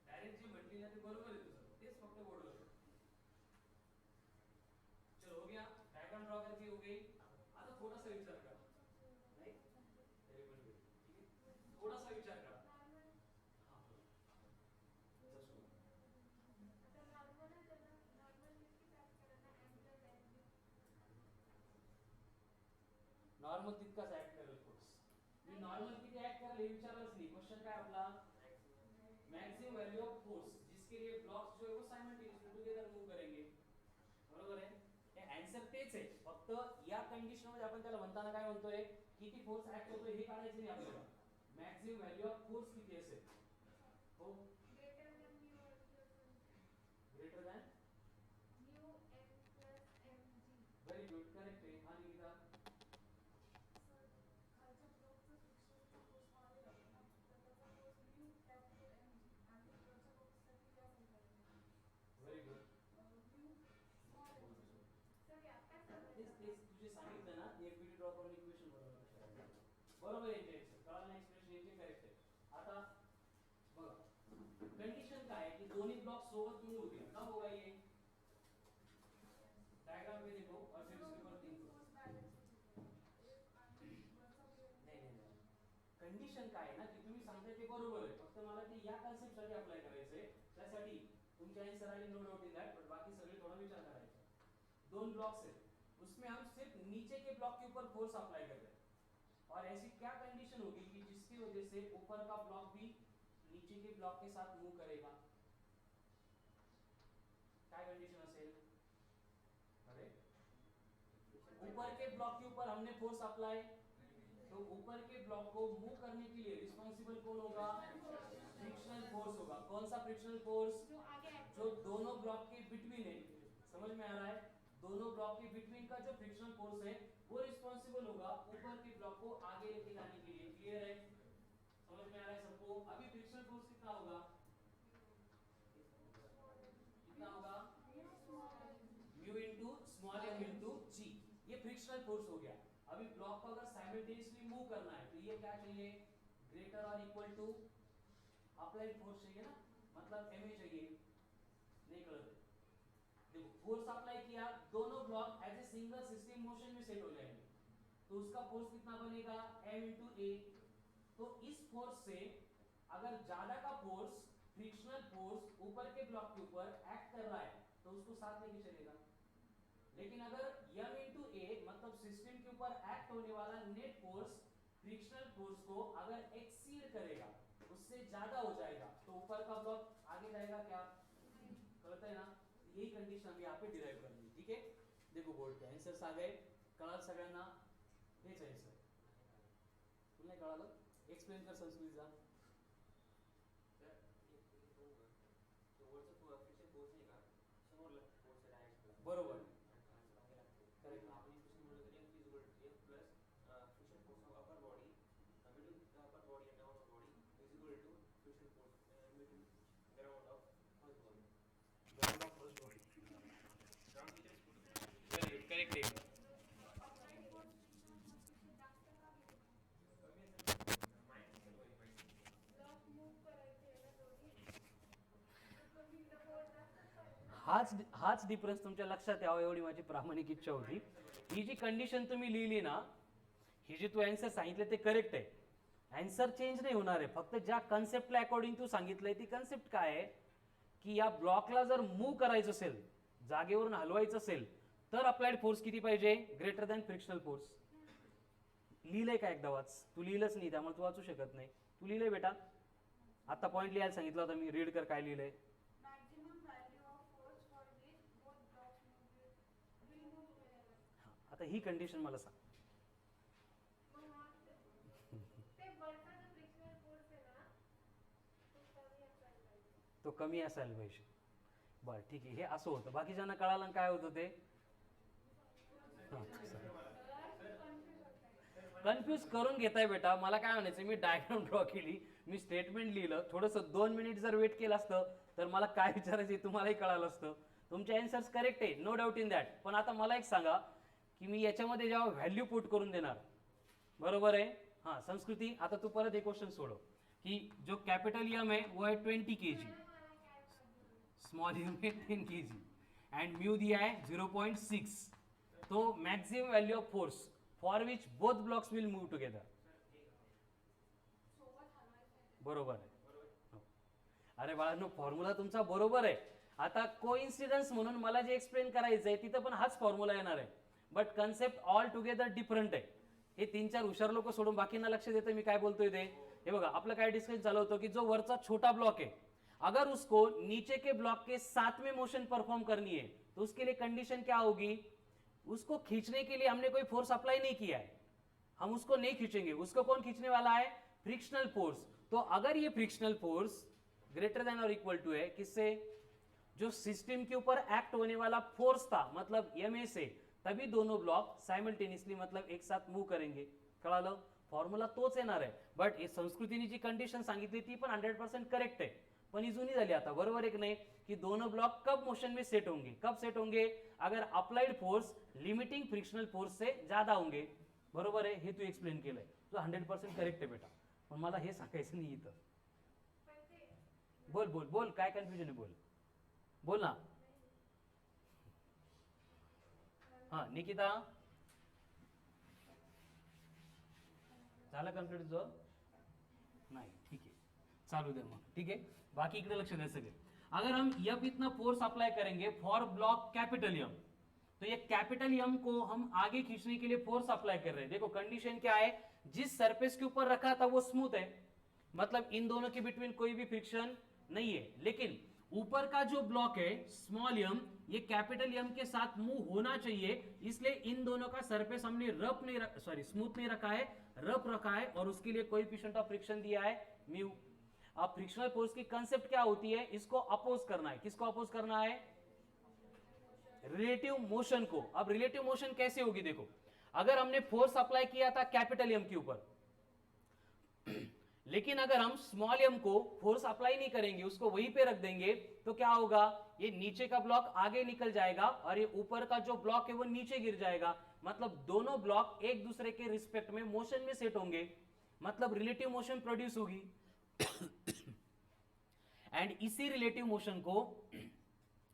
डायरेक्ट जे म्हटली ना ते बरोबर आहे तुझं. तेच फक्त बोर्डवर. चलो हो गया. डायग्राम ड्रॉ करके हो गई. आता थोडासा विचार करा. नाही वेरी गुड. ठीक आहे, थोडासा विचार करा. हां नॉर्मल तितकाच ऍक्ट करेल फोर्स. मी नॉर्मल किती ऍक्ट करेल हे विचारलंच नाही. क्वेश्चन काय आपला? मैक्सिमम वैल्यू ऑफ फोर्स जिसके लिए ब्लॉक्स जो है वो साइमल्टेनियसली टुगेदर मूव करेंगे. बरोबर आहे. हे आन्सर तेच आहे. फक्त या कंडिशन मध्ये आपण त्याला म्हणताना काय म्हणतोय? किती फोर्स ऍक्ट होतोय हे काढायचं नाही आपल्याला. मॅक्सिमम व्हॅल्यू ऑफ फोर्स किती असेल? हो greater than mu M plus M G. Very good. Correct आहे. हा निकिता. Very good. तेच तुझे सांगितलं ना एक व्हिडिओ ड्रॉ करून इक्वेशन बनवलं. बरोबर आहे. कळालं ना एक्सप्रेशन याचे करेक्ट आहे. आता बघा कंडिशन काय आहे की दोन्ही ब्लॉक सोबत मूव होतील. कब होगा ये? डायग्राम पे देखो और फिर उसके ऊपर थिंक करो. नाही कंडिशन काय आहे ना की तुम्ही सांगताय ते बरोबर आहे. फक्त मला ते या कन्सेप्ट साठी अप्लाय करायचंय. त्यासाठी तुमचे आन्सर आले no doubt in that. But बाकी सगळे थोड़ा विचार करायचा. दोन ब्लॉक्स हैं उसमें हम सिर्फ नीचे के ब्लॉक के ऊपर फोर्स अप्लाई कर रहे हैं. और ऐसी क्या कंडीशन होगी कि जिसकी वजह से ऊपर का ब्लॉक भी नीचे के ब्लॉक के साथ मूव करेगा? क्या कंडीशन असेल? अरे ऊपर के ब्लॉक के ऊपर हमने फोर्स अप्लाई, तो ऊपर के ब्लॉक को मूव करने के लिए रिस्पॉन्सिबल कौन होगा? फ्रिक्शनल फोर्स होगा. कौन सा फ्रिक्शनल फोर्स? जो दोनों ब्लॉक के बिटवीन है. समझ में आ रहा है? दोनों ब्लॉक के बिटवीन का जो फ्रिक्शनल फोर्स है वो रिस्पॉन्सिबल होगा ऊपर के ब्लॉक को आगे लेके जाने के लिए. क्लियर है? समझ में आ रहा है सबको? अभी फ्रिक्शनल फोर्स कितना होगा? कितना होगा? Mu into small M into g. ये फ्रिक्शनल फोर्स हो गया. अभी ब्लॉक को अगर साइमल्टेनियसली मूव करना है तो ये क्या चाहिए? ग्रेटर और इक्वल टू अप्लाइड फोर्स चाहिए ना, मतलब एम ए चाहिए. नहीं कर देखो फोर्स अप्लाई किया, दोनों block as a single system set हो जाएंगे, तो उसका फोर्स कितना बनेगा m इंटू ए। तो इस फोर्स से अगर ज्यादा का फोर्स फ्रिक्शनल फोर्स ऊपर के ब्लॉक के ऊपर एक्ट कर रहा है तो उसको साथ लेके चलेगा, लेकिन अगर m इंटू ए मतलब सिस्टम के ऊपर एक्ट होने वाला नेट फोर्स फ्रिक्शनल फोर्स को अगर एक्सीड करेगा, उससे ज्यादा हो जाएगा, तो ऊपर का ब्लॉक आगे जाएगा क्या, करता है ना। यही कंडीशन हम यहाँ पे डिराइव करनी है, ठीक है। देखो बोर्ड के आंसर्स आ गए, कळाल सगळ्यांना, हेच आहे सर, तुला नाही कळालं, एक्सप्लेन कर संस्कृतीचा। बरोबर, करेक्ट, करेक्ट आहे। हाच डिफरन्स तुमच्या लक्षात यावा एवढी माझी प्रामाणिक इच्छा होती। ही जी कंडिशन तुम्ही लिहिली ना, ही जी तू आन्सर सांगितले ते करेक्ट आहे, आन्सर चेंज नाही होणार आहे, फक्त ज्या कन्सेप्टला अकॉर्डिंग तू सांगितलंय ती कन्सेप्ट काय आहे की या ब्लॉकला जर मूव्ह करायचं असेल, जागेवरून हलवायचं असेल, तर अप्लाइड फोर्स किती पाहिजे, ग्रेटर दॅन फ्रिक्शनल फोर्स। लिहिलंय का एकदा वाच, तू लिहिलंच नाही त्यामुळे तू वाचू शकत नाही, तू लिहिलंय बेटा, आता पॉइंट लिहायला सांगितलं होता मी, रीड कर काय लिहिलंय। आता ही कंडिशन मला सांग। तो कमी असायला पाहिजे, बरं ठीक आहे, हे असं होतं, बाकीच्यांना कळालं काय होतं ते, कन्फ्यूज करून घेताय बेटा, मला काय म्हणायचं, मी डायग्राम ड्रॉ केली, मी स्टेटमेंट लिहिलं, थोडंसं 2 मिनिट जर वेट केलं असतं तर मला काय विचारायचं तुम्हालाही कळालं असतं। तुमचे आन्सर्स करेक्ट आहे, नो डाऊट इन दॅट, पण आता मला एक सांगा की मी याच्यामध्ये जेव्हा व्हॅल्यू पुट करून देणार, बरोबर आहे, हां संस्कृती, आता तू परत एक क्वेश्चन सोडव कि जो कैपिटल एम है वो है 20 kg, स्मॉल एम है 10 kg एंड म्यू दिया है 0.6, तो maximum value of force for which both blocks will move together, बरोबर आहे। अरे बाळांनो, फॉर्म्युला तुमचा बरोबर आहे, आता कोइन्सिडन्स म्हणून मला जे एक्सप्लेन करायचं आहे तिथं पण हाच फॉर्म्युला येणार आहे, but concept all together different आहे। हे 3-4 हुशार लोक सोडून बाकींना लक्ष देतं मी काय बोलतोय ते। हे बघा, आपलं काय डिस्कशन चालू होतं की जो वरचा छोटा ब्लॉक है, अगर उसको नीचे के ब्लॉक के साथ में मोशन परफॉर्म करनी है तो उसके लिए कंडीशन क्या होगी, उसको खींचने के लिए हमने कोई फोर्स अप्लाई नहीं किया है, हम उसको नहीं खींचेंगे, उसको कौन खींचने वाला है, फ्रिक्शनल फोर्स। तो अगर ये फ्रिक्शनल फोर्स ग्रेटर देन और इक्वल टू है किससे, जो सिस्टम के ऊपर एक्ट होने वाला फोर्स था, मतलब एमए से, तभी दोनों ब्लॉक साइमल्टेनियसली मतलब एक साथ मूव करेंगे। कळालं, फॉर्म्युला तोच येणार आहे, बट हे संस्कृतीने जी कंडिशन सांगितली ती पण 100% करेक्ट आहे, पण ही जुनी झाली आता, बरोबर आहे की नाही, कि दोनों ब्लॉक कब मोशन में सेट होंगे, कब सेट होंगे, अगर applied force limiting frictional force से ज्यादा होंगे, बरोबर आहे, हे तू एक्सप्लेन केलंय, तो 100% करेक्ट आहे बेटा, पण मला हे सांगायचं नाही इथं। बोल बोल बोल, काय कन्फ्युजन आहे, बोल बोल ना। हाँ निकिता, झालं कंप्लीट जो नाही, ठीक है, चालू दे मग, ठीक है, बाकी इकडे लक्ष द्या सगळे। अगर हम यप इतना फोर्स अप्लाई करेंगे फॉर ब्लॉक कैपिटल यम, तो ये कैपिटल यम को हम आगे खींचने के लिए फोर्स अप्लाई कर रहे हैं। देखो कंडीशन क्या है, जिस सरफेस के ऊपर रखा था वो स्मूथ है, मतलब इन दोनों के बिटवीन कोई भी फ्रिक्शन नहीं है, लेकिन ऊपर का जो ब्लॉक है स्मॉल यम, ये कैपिटल यम के साथ मूव होना चाहिए, इसलिए इन दोनों का सरफेस हमने रफ नहीं सॉरी स्मूथ नहीं रखा है, रफ रखा है, और उसके लिए कोएफिशिएंट ऑफ फ्रिक्शन दिया है म्यू। अब फ्रिक्शनल फोर्स की कंसेप्ट क्या होती है, इसको अपोज करना है, किसको अपोज करना है, रिलेटिव मोशन को। अब रिलेटिव मोशन कैसे होगी, देखो अगर हमने फोर्स अप्लाई किया था कैपिटल एम के ऊपर, लेकिन अगर हम स्मॉल एम को फोर्स अप्लाई नहीं करेंगे, उसको वहीं पे रख देंगे, तो क्या होगा, ये नीचे का ब्लॉक आगे निकल जाएगा और ये ऊपर का जो ब्लॉक है वो नीचे गिर जाएगा, मतलब दोनों ब्लॉक एक दूसरे के रिस्पेक्ट में मोशन में सेट होंगे, मतलब रिलेटिव मोशन प्रोड्यूस होगी। एंड इसी रिलेटिव मोशन को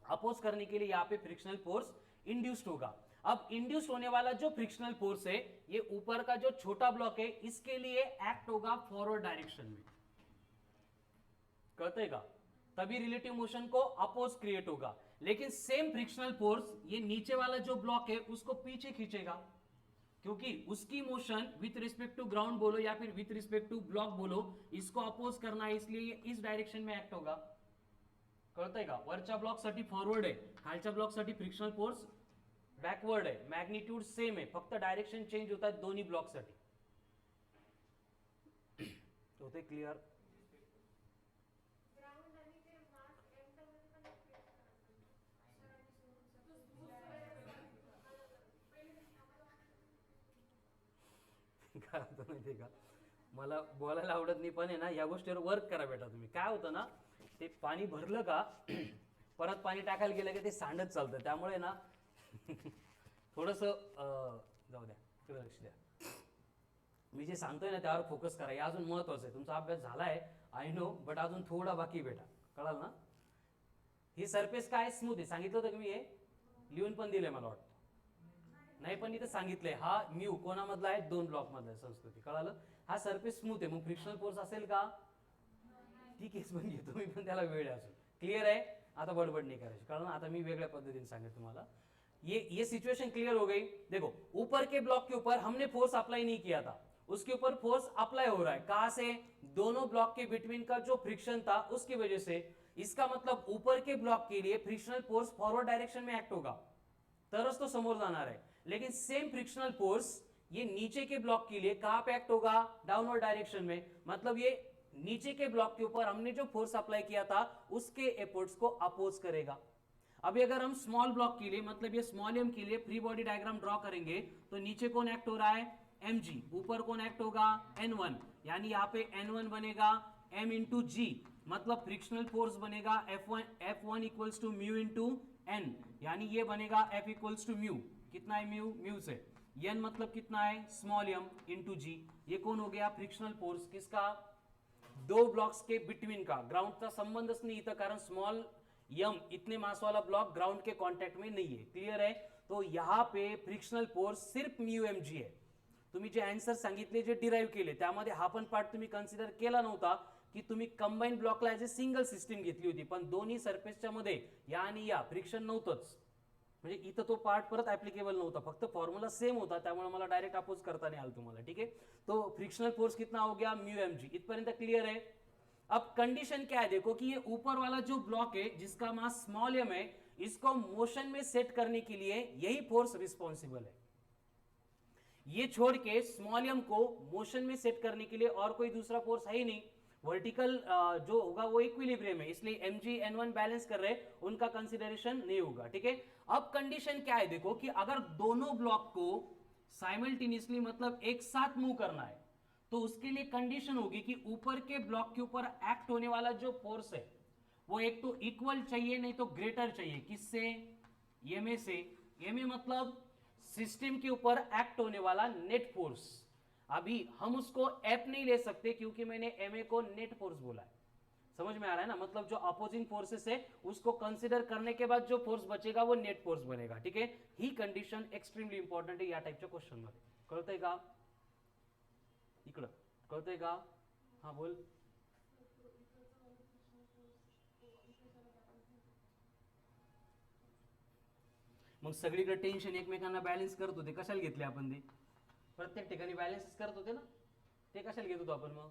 अपोज करने के लिए यहां पे फ्रिक्शनल फोर्स इंड्यूस्ड होगा। अब इंड्यूस होने वाला जो फ्रिक्शनल फोर्स है, ये ऊपर का जो छोटा ब्लॉक है, इसके लिए एक्ट होगा फॉरवर्ड डायरेक्शन में, कटेगा, तभी रिलेटिव मोशन को अपोज क्रिएट होगा। लेकिन सेम फ्रिक्शनल फोर्स ये नीचे वाला जो ब्लॉक है उसको पीछे खींचेगा, क्योंकि उसकी motion with respect to ground बोलो या फिर विथ रिस्पेक्ट टू ब्लॉक बोलो, इसको अपोज करना है, इसलिए ये इस डायरेक्शन में एक्ट होगा, कळतंय का? वरच्या ब्लॉक साठी फॉरवर्ड आहे, खालच्या ब्लॉक साठी फ्रिक्शनल फोर्स बॅकवर्ड आहे, मॅग्निट्यूड सेम आहे, फक्त डायरेक्शन चेंज होतात दोन्ही ब्लॉक साठी. होते क्लियर? काय होतं माहितीये का, मला बोलायला आवडत नाही, पण आहे ना या गोष्टीवर वर्क करा बेटा तुम्ही. काय होतं ना, ते पाणी भरलं का परत पाणी टाकायला गेलं की ते सांडत चालतं, त्यामुळे ना थोडस जाऊ द्या, तिकडे लक्ष द्या. मी जे सांगतोय ना त्यावर फोकस करा, हे अजून महत्वाचं आहे. तुमचा अभ्यास झालाय आय नो, बट अजून थोडा बाकी बेटा, कळाल ना? ही सरफेस काय स्मूथ आहे, सांगितलं होतं की मी, हे लिहून पण दिलंय मला वाटतं, नाही पण इथं सांगितलंय, हा म्यू कोणामधला आहे, दोन ब्लॉक मधला संस्कृती, कळालं? हा सरफेस स्मूथ आहे, मग फ्रिक्शनल फोर्स असेल का? ठीक आहे, पण घेतो मी, पण त्याला वेळ असेल. क्लियर आहे? आता बडबड नहीं करायची, कारण आता मैं वेगळ्या पद्धतीने सांगेल तुम्हाला. ये सिचुएशन क्लियर हो गई. देखो, ऊपर के ब्लॉक के ऊपर हमने फोर्स अप्लाई नहीं किया था, उसके ऊपर फोर्स अप्लाई हो रहा है. कहां से? दोनों ब्लॉक के बिटवीन का जो फ्रिक्शन था उसकी वजह से. इसका मतलब ऊपर के ब्लॉक के लिए फ्रिक्शनल फोर्स फॉरवर्ड डायरेक्शन में एक्ट होगा, तरस तो समोर जाणार है. लेकिन सेम फ्रिक्शनल फोर्स ये नीचे के ब्लॉक के लिए कहां पे एक्ट होगा? डाउनवर्ड डायरेक्शन में. मतलब ये नीचे के ब्लॉक के ऊपर हमने जो फोर्स अप्लाई किया था उसके एफर्ट्स को अपोज करेगा. अभी अगर हम स्मॉल ब्लॉक के लिए, मतलब ये स्मॉल एम के लिए फ्री बॉडी डायग्राम ड्रॉ करेंगे, तो नीचे कौन एक्ट हो रहा है? mg. ऊपर कौन एक्ट होगा? n1. यानी यहाँ पे n1 बनेगा m इंटू जी, मतलब फ्रिक्शनल फोर्स बनेगा F1 equals to mu into n, यानी ये बनेगा F इक्वल्स टू म्यू. कितना है म्यू? म्यू से n मतलब कितना है? Small m into g. ये कौन हो गया? Frictional force. किसका? दो ब्लॉक्स के बिटवीन का. ग्राउंड का संबंधच नहीं था, कारण स्मॉल यम इतने मास वाला ब्लॉक ग्राउंड के कांटेक्ट में नहीं है. क्लियर है? तो यहाँ पे फ्रिक्शनल फोर्स सिर्फ म्यू एम जी है. तुम्ही जे आन्सर सांगितले, जे डिराइव केले, त्यामध्ये हा पण पार्ट तुम्ही कन्सिडर केला नव्हता, की तुम्ही कंबाईन ब्लॉकला एज ए सिंगल सिस्टीम घेतली होती, पण दोन्ही सरफेसच्या मध्ये या आणि या फ्रिक्शन नव्हतंच, म्हणजे इथं तो पार्ट परत ऍप्लिकेबल नव्हता, फक्त फॉर्म्युला सेम होता, त्यामुळे मला डायरेक्ट अपोज करता नहीं आलं तुम्हाला. ठीक है? तो फ्रिक्शनल फोर्स कितना हो गया? Mu M g. इतपर्यंत क्लियर है? अब कंडीशन क्या है, देखो कि ये ऊपर वाला जो ब्लॉक है जिसका मास स्मॉल एम है, इसको मोशन में सेट करने के लिए यही फोर्स रिस्पॉन्सिबल है. ये छोड़ के स्मॉल एम को मोशन में सेट करने के लिए और कोई दूसरा फोर्स है ही नहीं. वर्टिकल जो होगा वो इक्विलिब्रियम है, इसलिए mg n1 बैलेंस कर रहे, उनका कंसिडरेशन नहीं होगा. ठीक है? अब कंडीशन क्या है, देखो कि अगर दोनों ब्लॉक को साइमल्टेनियसली, मतलब एक साथ मूव करना है, तो उसके लिए कंडीशन होगी कि ऊपर के ब्लॉक के ऊपर एक्ट होने वाला जो फोर्स है वो एक तो इक्वल चाहिए, नहीं तो ग्रेटर चाहिए. किससे? एमए से. एमए मतलब सिस्टम के ऊपर एक्ट होने वाला नेट फोर्स. अभी हम उसको एफ नहीं ले सकते, क्योंकि मैंने एमए को नेट फोर्स बोला है. समझ में आ रहा है ना? मतलब जो अपोजिंग फोर्सेस है उसको कंसिडर करने के बाद जो फोर्स बचेगा वो नेट फोर्स बनेगा. ठीक है? ही कंडिशन एक्स्ट्रीमली इंपॉर्टंट है या टाइपच्या क्वेश्चन मध्ये. कळतंय का? इकडं कळतंय का? हा बोल. मग सगळीकडे टेन्शन एकमेकांना बॅलन्स करत होते, कशाला घेतले आपण? ते प्रत्येक ठिकाणी बॅलन्स करत होते ना, ते कशाला घेत होतो आपण? मग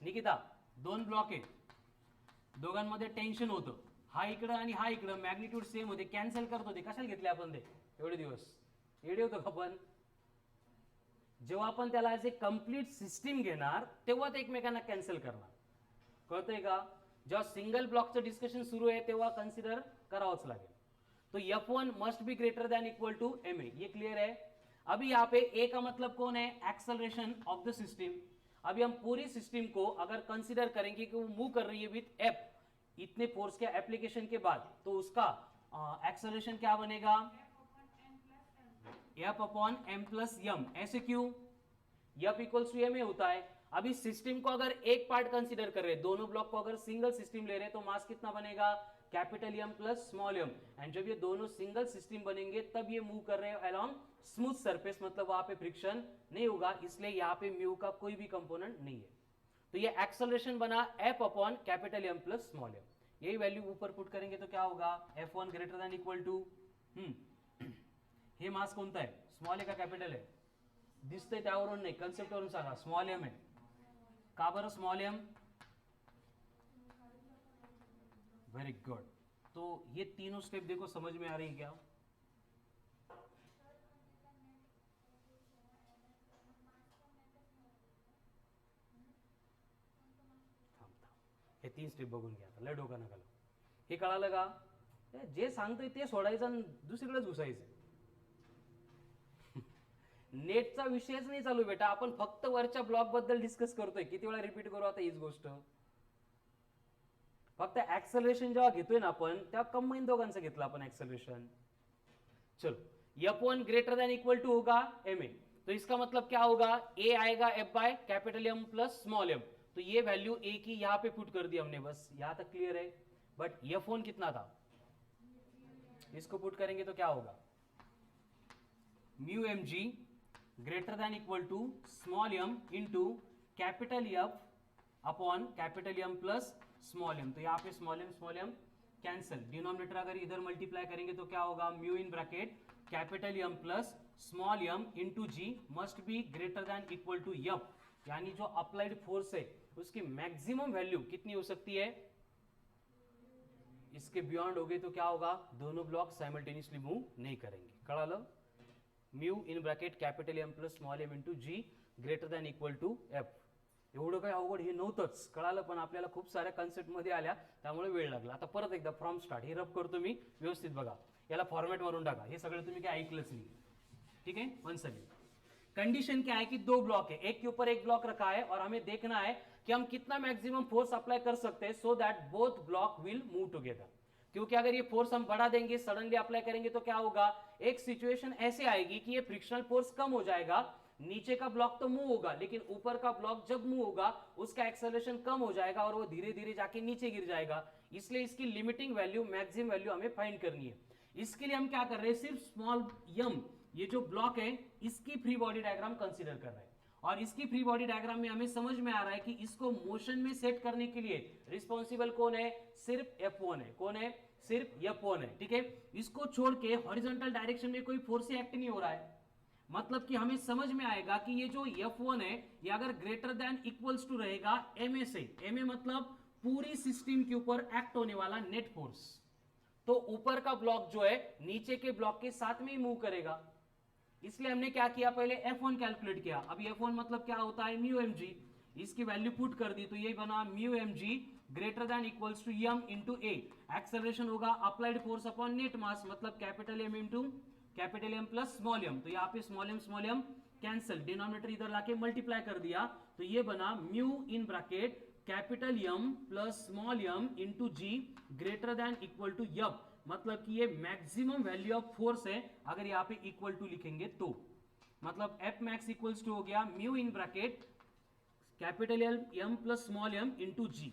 निकिता, दोन ब्लॉक आहेत, दोघांमध्ये टेन्शन होतं, हा इकडं आणि हा इकडं, मॅग्निट्यूड सेम होते, कॅन्सल करत होते, कशाला घेतले आपण ते एवढे दिवस? येडे होतो का आपण? जेव्हा आपण त्याला ॲज ए कंप्लीट सिस्टीम घेणार तेव्हा ते एकमेकांना कॅन्सल करणार. कळतंय का? जेव्हा सिंगल ब्लॉकचं डिस्कशन सुरू आहे तेव्हा कन्सिडर करावंच लागेल. तो F1 must be greater than equal to ma. ये क्लियर है? अभी यहाँ पे A का मतलब कौन है? Acceleration of the system. अभी हम पूरी सिस्टम को अगर कंसिडर करेंगे कि वो मूव कर रही है विथ F, इतने फोर्स के एप्लीकेशन के बाद, तो उसका एक्सेलरेशन क्या बनेगा? F upon m plus m. ऐसे क्यों? F इक्वल्स टू ma होता है. अब इस सिस्टम को अगर एक पार्ट कंसीडर कर रहे हैं, दोनों ब्लॉक को अगर सिंगल सिस्टम ले रहे हैं, तो मास कितना बनेगा, capital M plus small M. And जब ये दोनों सिंगल सिस्टम बनेंगे तब ये मूव कर रहे हैं अलोंग स्मूथ सरफेस, मतलब वहां पे फ्रिक्शन नहीं होगा, इसलिए यहाँ पे म्यू का कोई भी कंपोनेंट नहीं है। तो ये एक्सेलरेशन बना F upon capital M plus small M. यही वैल्यू ऊपर पुट करेंगे तो क्या होगा, F1 greater than equal to हे मास कोणता आहे, स्मॉल आहे का कॅपिटल आहे, दिसतंय त्यावरून नाही, कन्सेप्टवरून सांगा, स्मॉल एम आहे का बरं, स्मॉल एम, वेरी गुड। तो ये तीनों स्टेप देखो समझ में आ रही है क्या, हे तीन स्टेप बघून घ्या, लय डोका नका लावू। हे कळालं का, जे सांगतोय ते सोडायचं आणि दुसरीकडेच घुसायचं। नेटचा विषयच नाही चालू बेटा, आपण फक्त वरच्या ब्लॉक बद्दल डिस्कस करतोय, किती वेळा रिपीट करू आता हीच गोष्ट। फक्त ऍक्सेलरेशन जेव्हा घेतोय ना आपण, तेव्हा कंबाईन दोघांचं घेतलं आपण ऍक्सेलरेशन। चलो F1 greater than equal to होगा ma, तो इसका मतलब क्या होगा, a आएगा F by capital M plus small m। तो ये वैल्यू a की यहां पे पुट कर दी हमने, बस यहां तक क्लियर है। बट F1 कितना था, इसको पुट करेंगे तो क्या होगा, mu mg greater than equal to small m into capital F upon capital M plus small m। तो यहाँ पे स्मॉल m कैंसल, डिनोमिनेटर अगर इधर मल्टीप्लाई करेंगे तो क्या होगा, mu in bracket capital M plus small m into G must be greater than equal to F, यानी जो अप्लाइड फोर्स है उसकी मैक्सिमम वैल्यू कितनी हो सकती है, इसके बियॉन्ड हो गई तो क्या होगा, दोनों ब्लॉक साइमल्टेनियसली मूव नहीं करेंगे। कळालं, mu in bracket capital M plus small m into G greater than equal to F। एवढं काय अवघड हे नव्हतंच, कळालं, पण आपल्याला खूप साऱ्या कन्सेप्ट मध्ये आल्या त्यामुळे वेळ लागला। आता परत एकदा फ्रॉम स्टार्ट हे रब करतो मी, व्यवस्थित बघा, याला फॉर्मेट मारून टाका, हे सगळं तुम्ही काय ऐकलंच नाही, ठीक है। वंस अगेन कंडीशन क्या है कि दो ब्लॉक है, एक के ऊपर एक ब्लॉक रखा है और हमें देखना है कि हम कितना मैक्सिमम फोर्स अप्लाई कर सकते हैं so that both block will move together. क्योंकि अगर ये फोर्स हम बढ़ा देंगे, सडनली अप्लाई करेंगे तो क्या होगा, एक सिचुएशन ऐसे आएगी कि ये फ्रिक्शनल फोर्स कम हो जाएगा, नीचे का ब्लॉक तो मूव होगा लेकिन ऊपर का ब्लॉक जब मूव होगा उसका एक्सेलरेशन कम हो जाएगा और वो धीरे धीरे जाके नीचे गिर जाएगा। इसलिए इसकी लिमिटिंग वैल्यू, मैक्सिमम वैल्यू हमें फाइंड करनी है। इसके लिए हम क्या कर रहे हैं, सिर्फ स्मॉल m, ये जो ब्लॉक है इसकी फ्री बॉडी डायग्राम कंसीडर कर रहे हैं, और इसकी फ्री बॉडी डायग्राम में हमें समझ में आ रहा है कि इसको मोशन में सेट करने के लिए रिस्पॉन्सिबल कौन है, सिर्फ F1 है। कौन है, सिर्फ F1 है, ठीक है। इसको छोड़ के हॉरिजॉन्टल डायरेक्शन में कोई फोर्स एक्ट नहीं हो रहा है, मतलब कि हमें समझ में आएगा कि ये जो F1 है ये अगर ग्रेटर देन इक्वल्स टू रहेगा ma से, ma मतलब पूरी सिस्टम के ऊपर एक्ट होने वाला नेट फोर्स, तो ऊपर का ब्लॉक जो है नीचे के ब्लॉक के साथ में ही मूव करेगा। इसलिए हमने क्या किया, पहले F1 कैलकुलेट किया। अब F1 मतलब क्या होता है, म्यू mg, इसकी वैल्यू पुट कर दी तो ये बना mu mg greater than equals to m into a। Acceleration होगा applied force upon net mass, मतलब capital M into capital M plus small m। तो यहाँ पे स्मॉल m कैंसल, डिनोमिनेटर इधर लाके मल्टीप्लाई कर दिया तो ये बना mu in bracket capital M plus small m into G greater than equal to F, मतलब कि ये मैक्सिमम वैल्यू ऑफ फोर्स है अगर यहाँ पे इक्वल टू लिखेंगे तो, मतलब F मैक्स इक्वल्स टू हो गया mu in bracket capital M plus small m into g.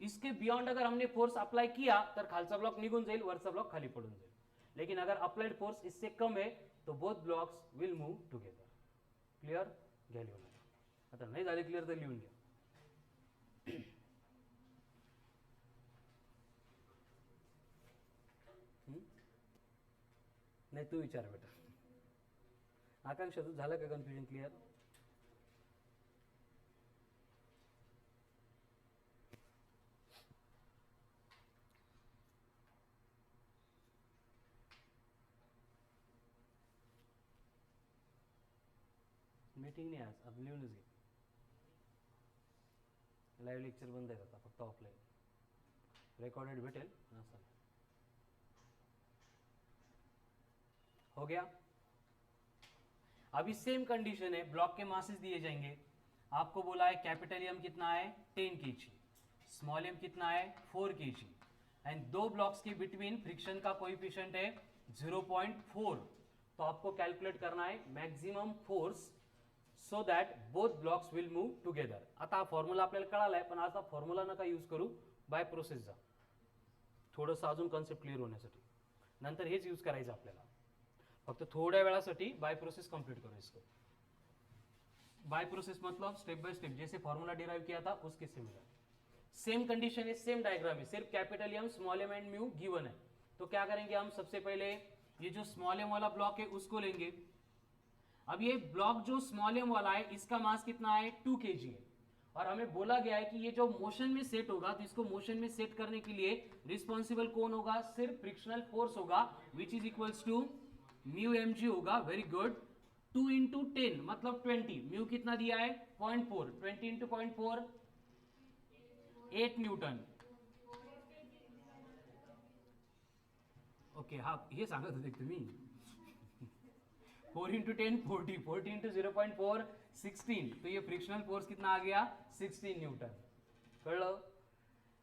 इसके बियॉन्ड अगर हमने फोर्स अप्लाई किया तर खालचा ब्लॉक निघून जाईल, वरचा ब्लॉक खाली पडून जाईल, लेकिन अगर अप्लाइड फोर्स इससे कम है तो both blocks will move together. Clear, घ्या लिहून, आता नाही झाले क्लियर तर लिहून घ्या। नाही तू विचार बेटा, आकांक्षा तू झालं का कन्फ्युजन क्लियर? मीटिंग नाही आज, अब लिहूनच घे, लाईव्ह लेक्चर बंद आहे आता, फक्त ऑफलाईन, रिकॉर्डेड भेटेल असं। हो गया। अभी सेम कंडीशन है, ब्लॉक के मासेस दिए जाएंगे, आपको बोला है कैपिटल M कितना है 10 kg, स्मॉल m कितना है 4 kg, एंड दो ब्लॉक्स के बिटवीन फ्रिक्शन का कोएफिशिएंट है 0.4। तो आपको कैलकुलेट करना है maximum force so that both blocks will move together. आता हा फॉर्म्युला आपल्याला कळालाय, पण आता फॉर्म्युला नका यूज करू, बाय प्रोसेस जा, थोडंसं अजून कॉन्सेप्ट क्लिअर होण्यासाठी. नंतर हेच यूज करायचं आपल्याला, फक्त थोड्या वेळासाठी बाय प्रोसेस कंप्लीट करो इसको. बाय प्रोसेस मतलब स्टेप बाय स्टेप, जैसे फॉर्मूला डिराइव किया था उसके सिमिलर. सेम कंडीशन है, सेम डायग्राम है, सिर्फ capital M small M and mu given है. तो क्या करेंगे हम, सबसे पहले ये जो स्मॉल एम वाला ब्लॉक है उसको लेंगे. अब ये ब्लॉक जो स्मॉल एम वाला है इसका मास कितना है, 2 kg है. और हमें बोला गया है कि ये जो मोशन में सेट होगा, तो इसको मोशन में सेट करने के लिए रिस्पॉन्सिबल कौन होगा, सिर्फ फ्रिक्शनल फोर्स होगा, which is equals to mu M g होगा. Very good. 2 इंटू 10 मतलब 20. म्यू कितना दिया है, 0.4. 20 इंटू 0.4 8 न्यूटन. ओके, हा हे सांगत होते तुम्ही. 4 इंटू 10 40, 40 इंटू 0.4 16. तो ये फ्रिक्शनल फोर्स कितना आ गया, 16 न्यूटन. कर लो.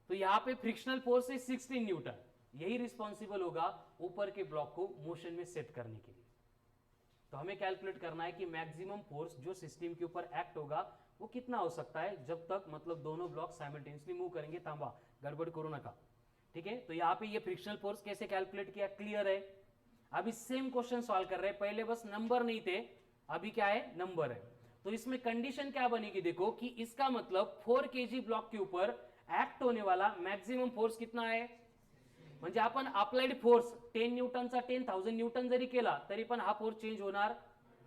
तो यहाँ पे फ्रिक्शनल फोर्स है 16 न्यूटन. यही रिस्पॉन्सिबल होगा ऊपर के ब्लॉक को मोशन में सेट करने के लिए. तो हमें कैलकुलेट करना है कि मैक्सिमम फोर्स जो सिस्टम के ऊपर एक्ट होगा वो कितना हो सकता है, जब तक मतलब दोनों ब्लॉक साइमल्टेनियसली मूव करेंगे. तांबा गड़बड़ करो नका. ठीक है, तो यहाँ पे ये फ्रिक्शनल फोर्स कैसे कैलकुलेट किया, क्लियर है. अभी सेम क्वेश्चन सॉल्व कर रहे हैं, पहले बस नंबर नहीं थे, अभी क्या है, नंबर है. तो इसमें कंडीशन क्या बनेगी, देखो कि इसका मतलब 4 kg ब्लॉक के ऊपर एक्ट होने वाला मैक्सिमम फोर्स कितना आहे. म्हणजे आपण अप्लाइड फोर्स 10 न्यूटनचा 10,000 न्यूटन जरी केला तरी पण हा फोर्स चेंज होणार,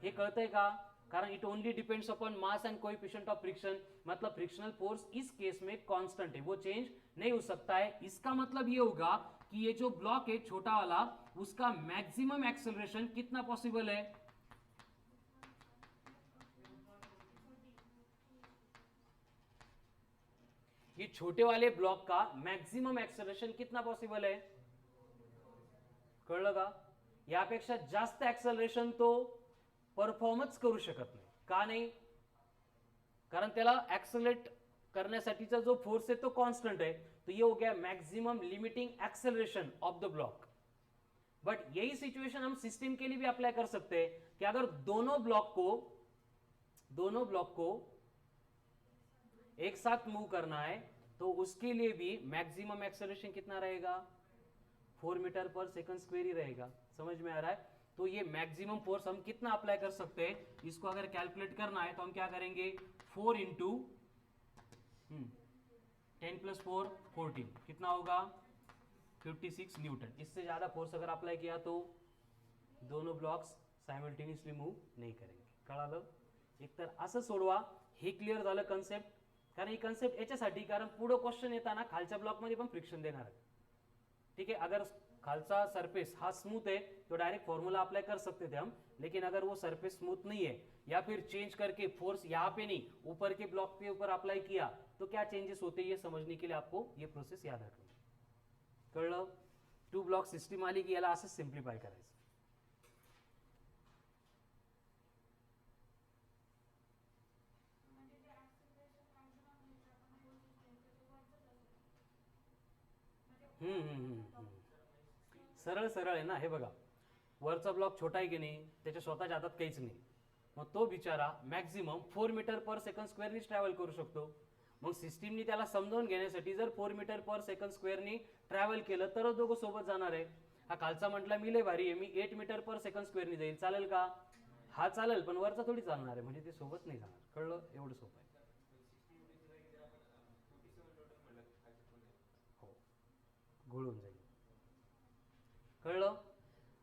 हे कळतंय का. कारण it only depends upon mass and coefficient of friction. मतलब फ्रिक्शनल फोर्स इस केस में कांस्टेंट है, वो चेंज नहीं हो सकता है. इसका मतलब ये होगा कि ये जो ब्लॉक है छोटा वाला, उसका मैक्सिमम एक्सेलरेशन कितना पॉसिबल है, ये छोटे वाले ब्लॉक का मैक्सिमम एक्सेलरेशन कितना पॉसिबल है, कळलं का. यापेक्षा जास्त एक्सेलरेशन तो परफॉर्मच करू शकत नाही. का नाही, कारण त्याला एक्सेलरेट करण्यासाठीचा जो फोर्स है तो कांस्टेंट है. तो ये हो गया maximum limiting acceleration of the block. But यही सिचुएशन हम सिस्टम के लिए भी अप्लाई कर सकते हैं कि अगर दोनों ब्लॉक को एक साथ मूव करना है तो उसके लिए भी मैक्सिमम एक्सेलरेशन कितना रहेगा, 4 मीटर पर सेकंड स्क्वायर ही रहेगा. समझ में आ रहा है. तो ये मैक्सिमम फोर्स हम कितना अप्लाई कर सकते हैं, इसको अगर कैलकुलेट करना है तो हम क्या करेंगे, 4 इंटू 10 प्लस 4 14 कितना होगा, 56 न्यूटन. इससे ज्यादा फोर्स अगर अप्लाई किया तो दोनों ब्लॉक्स सायमल्टेनियसली मूव नहीं करेंगे. कळालं. एकतर असं सोडवा, हे क्लिअर झालं कन्सेप्ट. कारण ही कन्सेप्ट याच्यासाठी, कारण पुढे क्वेश्चन येताना खालच्या ब्लॉक मध्ये पण फ्रिक्शन देणार आहे. ठीक है, अगर खालसा सरफेस हा स्मूथ है तो डायरेक्ट फॉर्मूला अप्लाई कर सकते थे हम. लेकिन अगर वो सरफेस स्मूथ नहीं है या फिर चेंज करके फोर्स यहाँ पे नहीं ऊपर के ब्लॉक के ऊपर अप्लाई किया तो क्या चेंजेस होते हैं, ये समझने के लिए आपको ये प्रोसेस याद रखनी. कळलं. 2 ब्लॉक सिस्टम आली की याला असं सिम्प्लिफाय करायचं. सरळ सरळ आहे ना. हे बघा, वरचा ब्लॉक छोटा आहे की नाही, त्याच्या स्वतःच्या हातात काहीच नाही. मग तो बिचारा मॅक्झिमम 4 मीटर पर सेकंड स्क्वेअरनीच ट्रॅव्हल करू शकतो. मग सिस्टीमनी त्याला समजावून घेण्यासाठी जर 4 मीटर पर सेकंड स्क्वेअरनी ट्रॅव्हल केलं तरच दोघं सोबत जाणार आहे. हा खालचा म्हटला मी लय भारी आहे, मी 8 मीटर पर सेकंड स्क्वेअरनी जाईल, चालेल का, हा चालेल, पण वरचा थोडी चालणार आहे, म्हणजे ते सोबत नाही जाणार. कळलं, एवढं सोपं आहे. हो, घोळून जाईल. कळलं.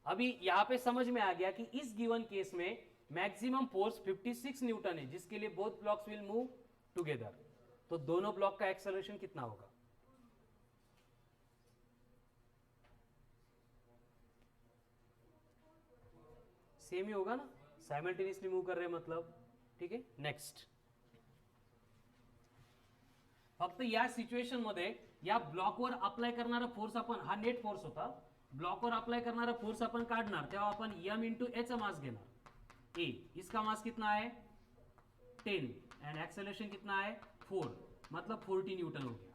अभी यहाँ पे समझ में आ गया कि इस गिवन केस में मैक्सिमम फोर्स 56 न्यूटन है, जिसके लिए both blocks will move together. तो दोनों ब्लॉक का एक्सेलरेशन कितना होगा, सेम ही होगा ना, साइमल्टेनियसली मूव कर रहे हैं मतलब. ठीक है, नेक्स्ट. फक्त या सिच्युएशन मध्ये या ब्लॉकवर अप्लाय करणारा फोर्स आपण, हा नेट फोर्स होता, ब्लॉकवर अप्लाई करणारा फोर्स अपन काढणार तेव्हा आपण m इंटू ए चा मास घेणार. ए, इसका मास कितना है 10 एंड एक्सेलरेशन कितना है 4, मतलब 40 न्यूटन हो गया.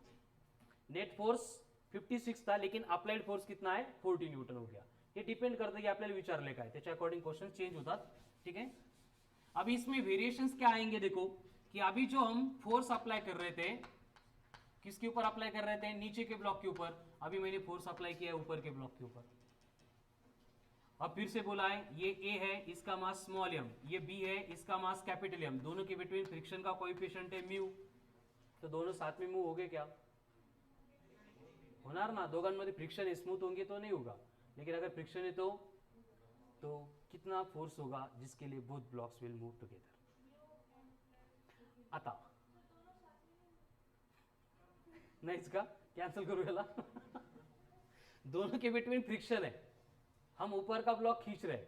नेट फोर्स 56 था लेकिन अप्लाइड फोर्स कितना है 40 न्यूटन हो गया. हे डिपेंड करतं की आपल्याला विचारले काय, त्याच्या अकॉर्डिंग क्वेश्चन चेंज होतात. ठीक आहे. अभी इसमें वेरिएशंस क्या आएंगे देखो, कि अभी जो हम फोर्स अप्लाई कर रहे थे, किसके ऊपर अप्लाई कर रहे थे, नीचे के ब्लॉक के ऊपर, अभी मैंने फोर्स अप्लाई किया है ऊपर के ब्लॉक के ऊपर। अब फिर से बोला है, ये ए है, इसका मास स्मॉल एम, ये बी है, इसका मास कैपिटल एम, दोनों के बिटवीन फ्रिक्शन का कोएफिशिएंट है म्यू, तो दोनों साथ में मूव हो गए क्या, होणार ना, दोघांमध्ये फ्रिक्शन स्मूथ होंगे तो नहीं होगा, लेकिन अगर फ्रिक्शन है तो कितना फोर्स होगा जिसके लिए both blocks will move together. आता नाही इसका कैंसिल करू याला दोनों के बिटवीन फ्रिक्शन है, हम ऊपर का ब्लॉक खींच रहे हैं,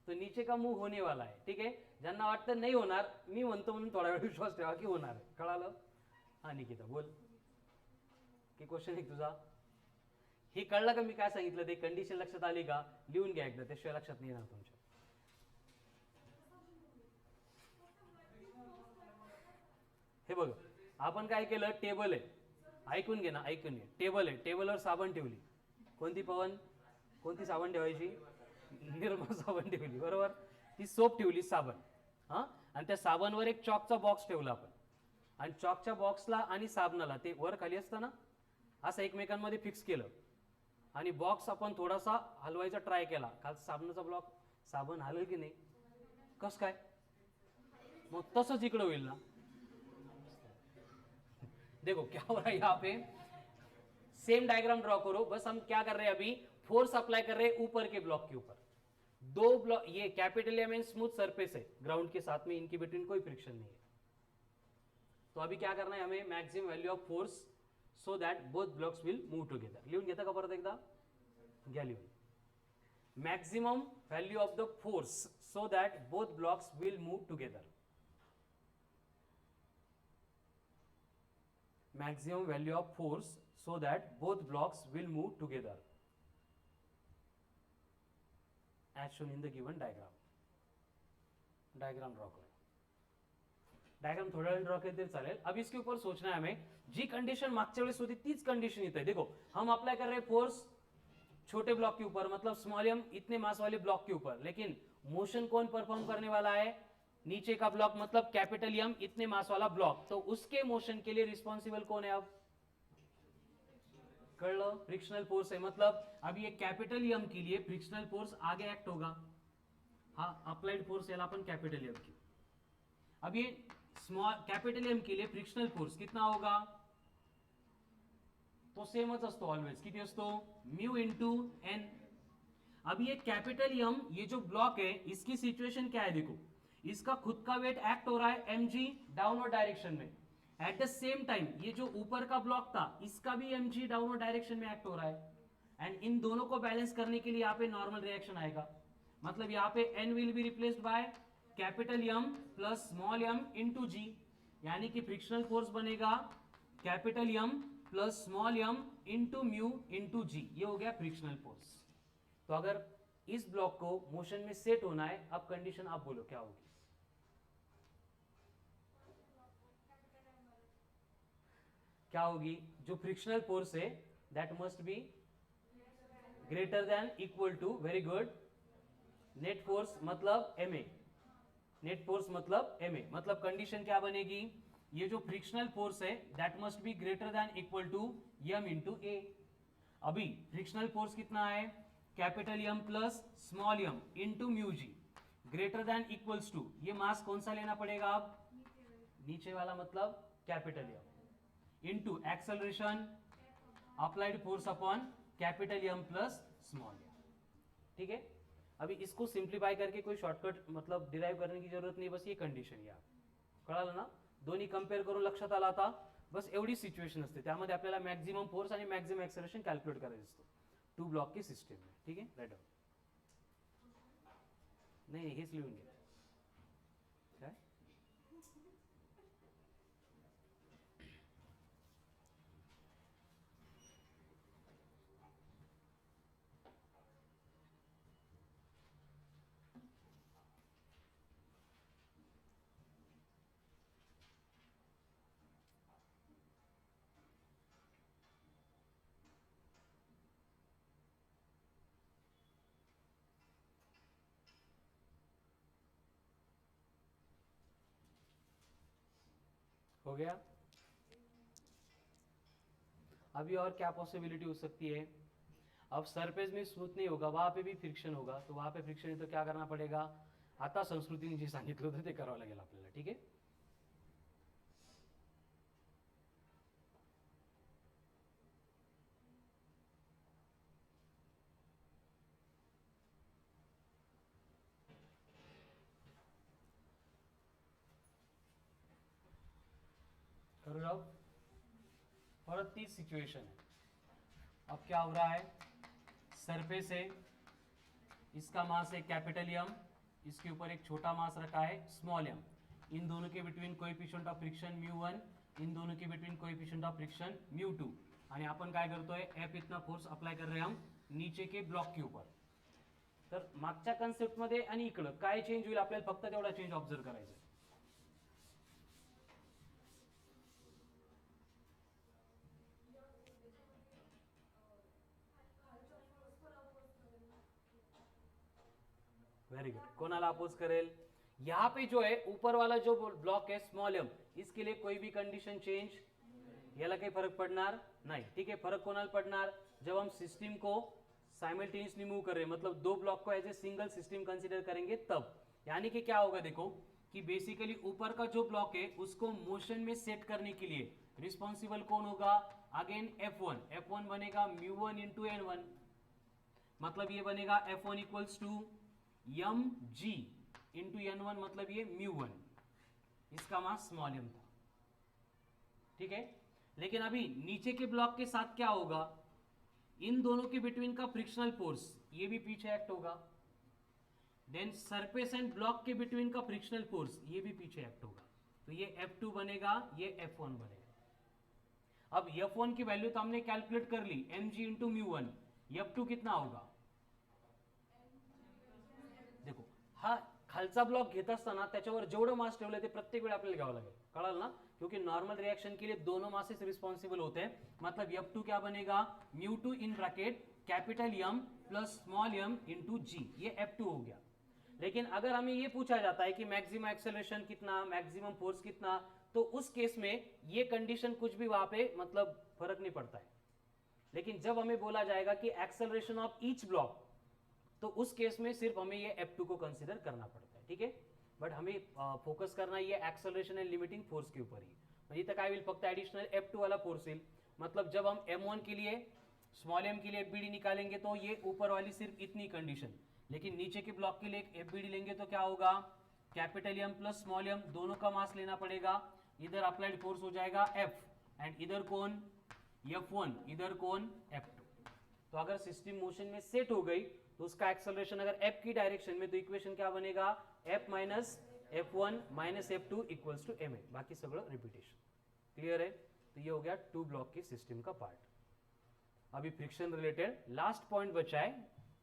तो नीचे का मूव होने वाला है, ठीक आहे, ज्यांना वाटतं नाही होणार, मी म्हणतो म्हणून थोडा वेळ विश्वास ठेवा की होणार आहे, कळालं? हा निकिता बोल, की क्वेश्चन आहे तुझा, हे कळलं का मी काय सांगितलं ते, कंडिशन लक्षात आली का, लिहून घ्या एकदा, त्याशिवाय लक्षात नाही येणार तुमच्या. हे बघ, आपण काय केलं, टेबल आहे, ऐकून घे ना, ऐकून घे, टेबल आहे, टेबलवर साबण ठेवली, कोणती पवन, कोणती साबण ठेवायची, निर्मा साबण ठेवली, बरोबर, ती सोप ठेवली साबण, हा, आणि त्या साबणवर एक चॉकचा बॉक्स ठेवला आपण, आणि चॉकच्या बॉक्सला आणि साबणाला ते वर खाली असताना असं एकमेकांमध्ये फिक्स केलं, आणि बॉक्स आपण थोडासा हलवायचा ट्राय केला, काल साबणाचा ब्लॉक, साबण हलेल की नाही, कस काय, मग तसंच इकडं होईल ना. देखो क्या हो रहा है यहाँ पे, सेम डायग्राम ड्रॉ करो, बस हम क्या कर रहे हैं अभी, फोर्स अप्लाई कर रहे हैं ऊपर के ब्लॉक के ऊपर, दो ब्लॉक, ये कैपिटल एम स्मूथ सरफेस है ग्राउंड के साथ में, इनके बिटवीन कोई फ्रिक्शन नहीं है, तो अभी क्या करना है हमें, maximum value of force so that both blocks will move together, लिहून घेता का परत एकदा, घ्या लिहून, maximum value of the force so that both blocks will move together, maximum value of force so that both blocks will move together as shown in the given diagram. Diagram draw करो, diagram थोड़ा वेळ draw केले तरी चालेल, अब इसके ऊपर सोचना है हमें, जी कंडीशन मागच्या वेळेस होती तीच कंडीशन इथे है, देखो हम अप्लाई कर रहे हैं फोर्स छोटे ब्लॉक के ऊपर, मतलब स्मॉल एम इतने मास वाले ब्लॉक के ऊपर, लेकिन मोशन कौन परफॉर्म करने वाला है, नीचे का ब्लॉक, मतलब कैपिटल एम इतने मास वाला ब्लॉक, तो उसके मोशन के लिए रिस्पॉन्सिबल कौन है, अब कर लो, फ्रिक्शनल फोर्स है, मतलब अब ये कैपिटल एम के लिए फ्रिक्शनल फोर्स आगे एक्ट होगा, हाँ अप्लाइड फोर्स याला अपन कैपिटल एम की, अब ये स्मॉल कैपिटल एम के लिए फ्रिक्शनल फोर्स कितना होगा, तो सेमच असतो ऑलवेज, किती असतो, म्यू इंटू एन. अब ये कैपिटल एम, ये जो ब्लॉक है, इसकी सिचुएशन क्या है देखो, इसका खुद का वेट एक्ट हो रहा है mg डाउनवर्ड डायरेक्शन में, एट द सेम टाइम ये जो ऊपर का ब्लॉक था इसका भी mg डाउनवर्ड डायरेक्शन में एक्ट हो रहा है, एंड इन दोनों को बैलेंस करने के लिए यहाँ पे नॉर्मल रिएक्शन आएगा, मतलब यहाँ पे n will be replaced by capital m plus small m into g, यानी कि फ्रिक्शनल फोर्स बनेगा capital m plus small m into mu into g, ये हो गया फ्रिक्शनल फोर्स. तो अगर इस ब्लॉक को मोशन में सेट होना है, अब कंडीशन आप बोलो क्या होगी, क्या होगी, जो फ्रिक्शनल फोर्स है that must be greater than equal to, very good, net force मतलब ma, नेट फोर्स मतलब ma, मतलब कंडीशन क्या बनेगी, ये जो फ्रिक्शनल फोर्स है that must be greater than equal to m into a. अभी फ्रिक्शनल फोर्स कितना है, capital m plus small m into mu g, greater than equals to, ये मास कौन सा लेना पड़ेगा, अब नीचे वाला मतलब capital m into acceleration applied force upon capital m plus small m, ठीक है. अभी इसको सिंप्लीफाई करके कोई शॉर्टकट मतलब डिराइव करने की जरूरत नाही, बस ये कंडिशन या कळालं ना, दोन्ही कंपेअर करून लक्षात आला आता, बस एवढी सिच्युएशन असते, त्यामध्ये आपल्याला मॅक्झिमम फोर्स आणि मॅक्झिमम एक्सेलरेशन कॅल्क्युलेट करायचं असतं टू ब्लॉक की सिस्टम में, ठीक है, राइट डाउन, नाही हेच लिहून घ्या काय. हो गया। अभी और क्या पॉसिबिलिटी हो सकती है? अब सरफेस में स्मूथ नहीं होगा, वहां पे भी फ्रिक्शन होगा, तो वहां पे फ्रिक्शन है तो क्या करना पडेगा? आता संस्कृतीने जे सांगितलं होतं ते करावं लागेल आपल्याला, ठीक आहे? करो जॉब। और तीस सिचुएशन है। अब क्या हो रहा है? सरफेस है, इसका मास है कैपिटल एम, इसके ऊपर एक छोटा मास रखा है स्मॉल एम, इन दोनों के बिटवीन कोएफिशिएंट ऑफ फ्रिक्शन μ1, इन दोनों के बिटवीन कोएफिशिएंट ऑफ फ्रिक्शन μ2, आणि आपण काय करतोय? एफ इतना फोर्स अप्लाय कर रहे हम नीचे के ब्लॉक के ऊपर. तर मागच्या कन्सेप्ट मध्ये आणि इकडं काय चेंज होईल आपल्याला फक्त तेवढा चेंज ऑब्झर्व करायचा आहे. Very good. कोणाला अपोज करेल? यहाँ पे जो है ऊपर वाला जो ब्लॉक है स्मॉल एम, इसके लिए कोई भी कंडीशन चेंज, याला काही फरक पडणार नाही. ठीक है. फरक कोणाला पडणार? जब हम सिस्टम को साइमल्टेनियसली मूव कर रहे हैं, मतलब दो ब्लॉक को as a single system consider करेंगे तब. यानी कि क्या होगा देखो कि बेसिकली ऊपर का जो ब्लॉक है उसको मोशन में सेट करने के लिए रिस्पॉन्सिबल कौन होगा? Again F1. F1 बनेगा μ1 इंटू N1, मतलब ये बनेगा F1 equals to mg into N1, मतलब ये μ1. इसका मास स्मॉल एम था. ठीक है. लेकिन अभी नीचे के ब्लॉक के साथ क्या होगा? इन दोनों के बिटवीन का फ्रिक्शनल फोर्स ये भी पीछे एक्ट होगा. देन सरफेस एंड ब्लॉक के बिटवीन का फ्रिक्शनल फोर्स ये भी पीछे एक्ट होगा. तो ये F2 बनेगा, ये F1 बनेगा. अब F1 की वैल्यू तो हमने कैलकुलेट कर ली, mg इंटू μ1. F2 कितना होगा? देखो हा खालचा ब्लॉक घेत असताना त्याच्यावर जेवढं मास ठेवलं ते प्रत्येक वेळी आपल्याला घ्यावं लागेल. कळाल ना? क्योंकि नॉर्मल रिएक्शन के लिए दोनों मासेस रिस्पॉन्सिबल होते हैं. मतलब F2 क्या बनेगा? μ2 in bracket capital M plus small m into g. ये F2 हो गया. लेकिन अगर हमें ये पूछा जाता है कि मैक्सिमम एक्सेलरेशन कितना, मैक्सिमम फोर्स कितना, तो उस केस में ये कंडीशन कुछ भी वहां पे मतलब फर्क नहीं पड़ता है. लेकिन जब हमें बोला जाएगा कि एक्सेलरेशन ऑफ ईच ब्लॉक, तो उस केस में सिर्फ हमें ये F2 को कंसीडर करना पड़ता है. ठीक है. बट हमें फोकस करना ये एक्सेलरेशन एंड लिमिटिंग फोर्स के ऊपर ही. म्हणजे इथं काय होईल? फक्त ऍडिशनल F2 वाला फोर्स येईल. मतलब जब हम M1 के लिए स्मॉल m के लिए FBD निकालेंगे तो ये ऊपर वाली सिर्फ इतनी कंडीशन, लेकिन नीचे के ब्लॉक के लिए एक FBD लेंगे तो क्या होगा? Capital M plus small m, दोनों का मास लेना पड़ेगा. इधर अप्लाइड फोर्स हो जाएगा F, एंड इधर कौन? F1, इधर कौन? F2. तो अगर सिस्टम मोशन में सेट हो गई तो उसका एक्सेलरेशन अगर F की डायरेक्शन में, तो इक्वेशन क्या बनेगा? F minus F1 minus F2 equals to ma. बाकी सगळं रिपीटेशन. क्लियर है? तो ये हो गया टू ब्लॉक के सिस्टम का पार्ट. अभी फ्रिक्शन रिलेटेड लास्ट पॉइंट बचा है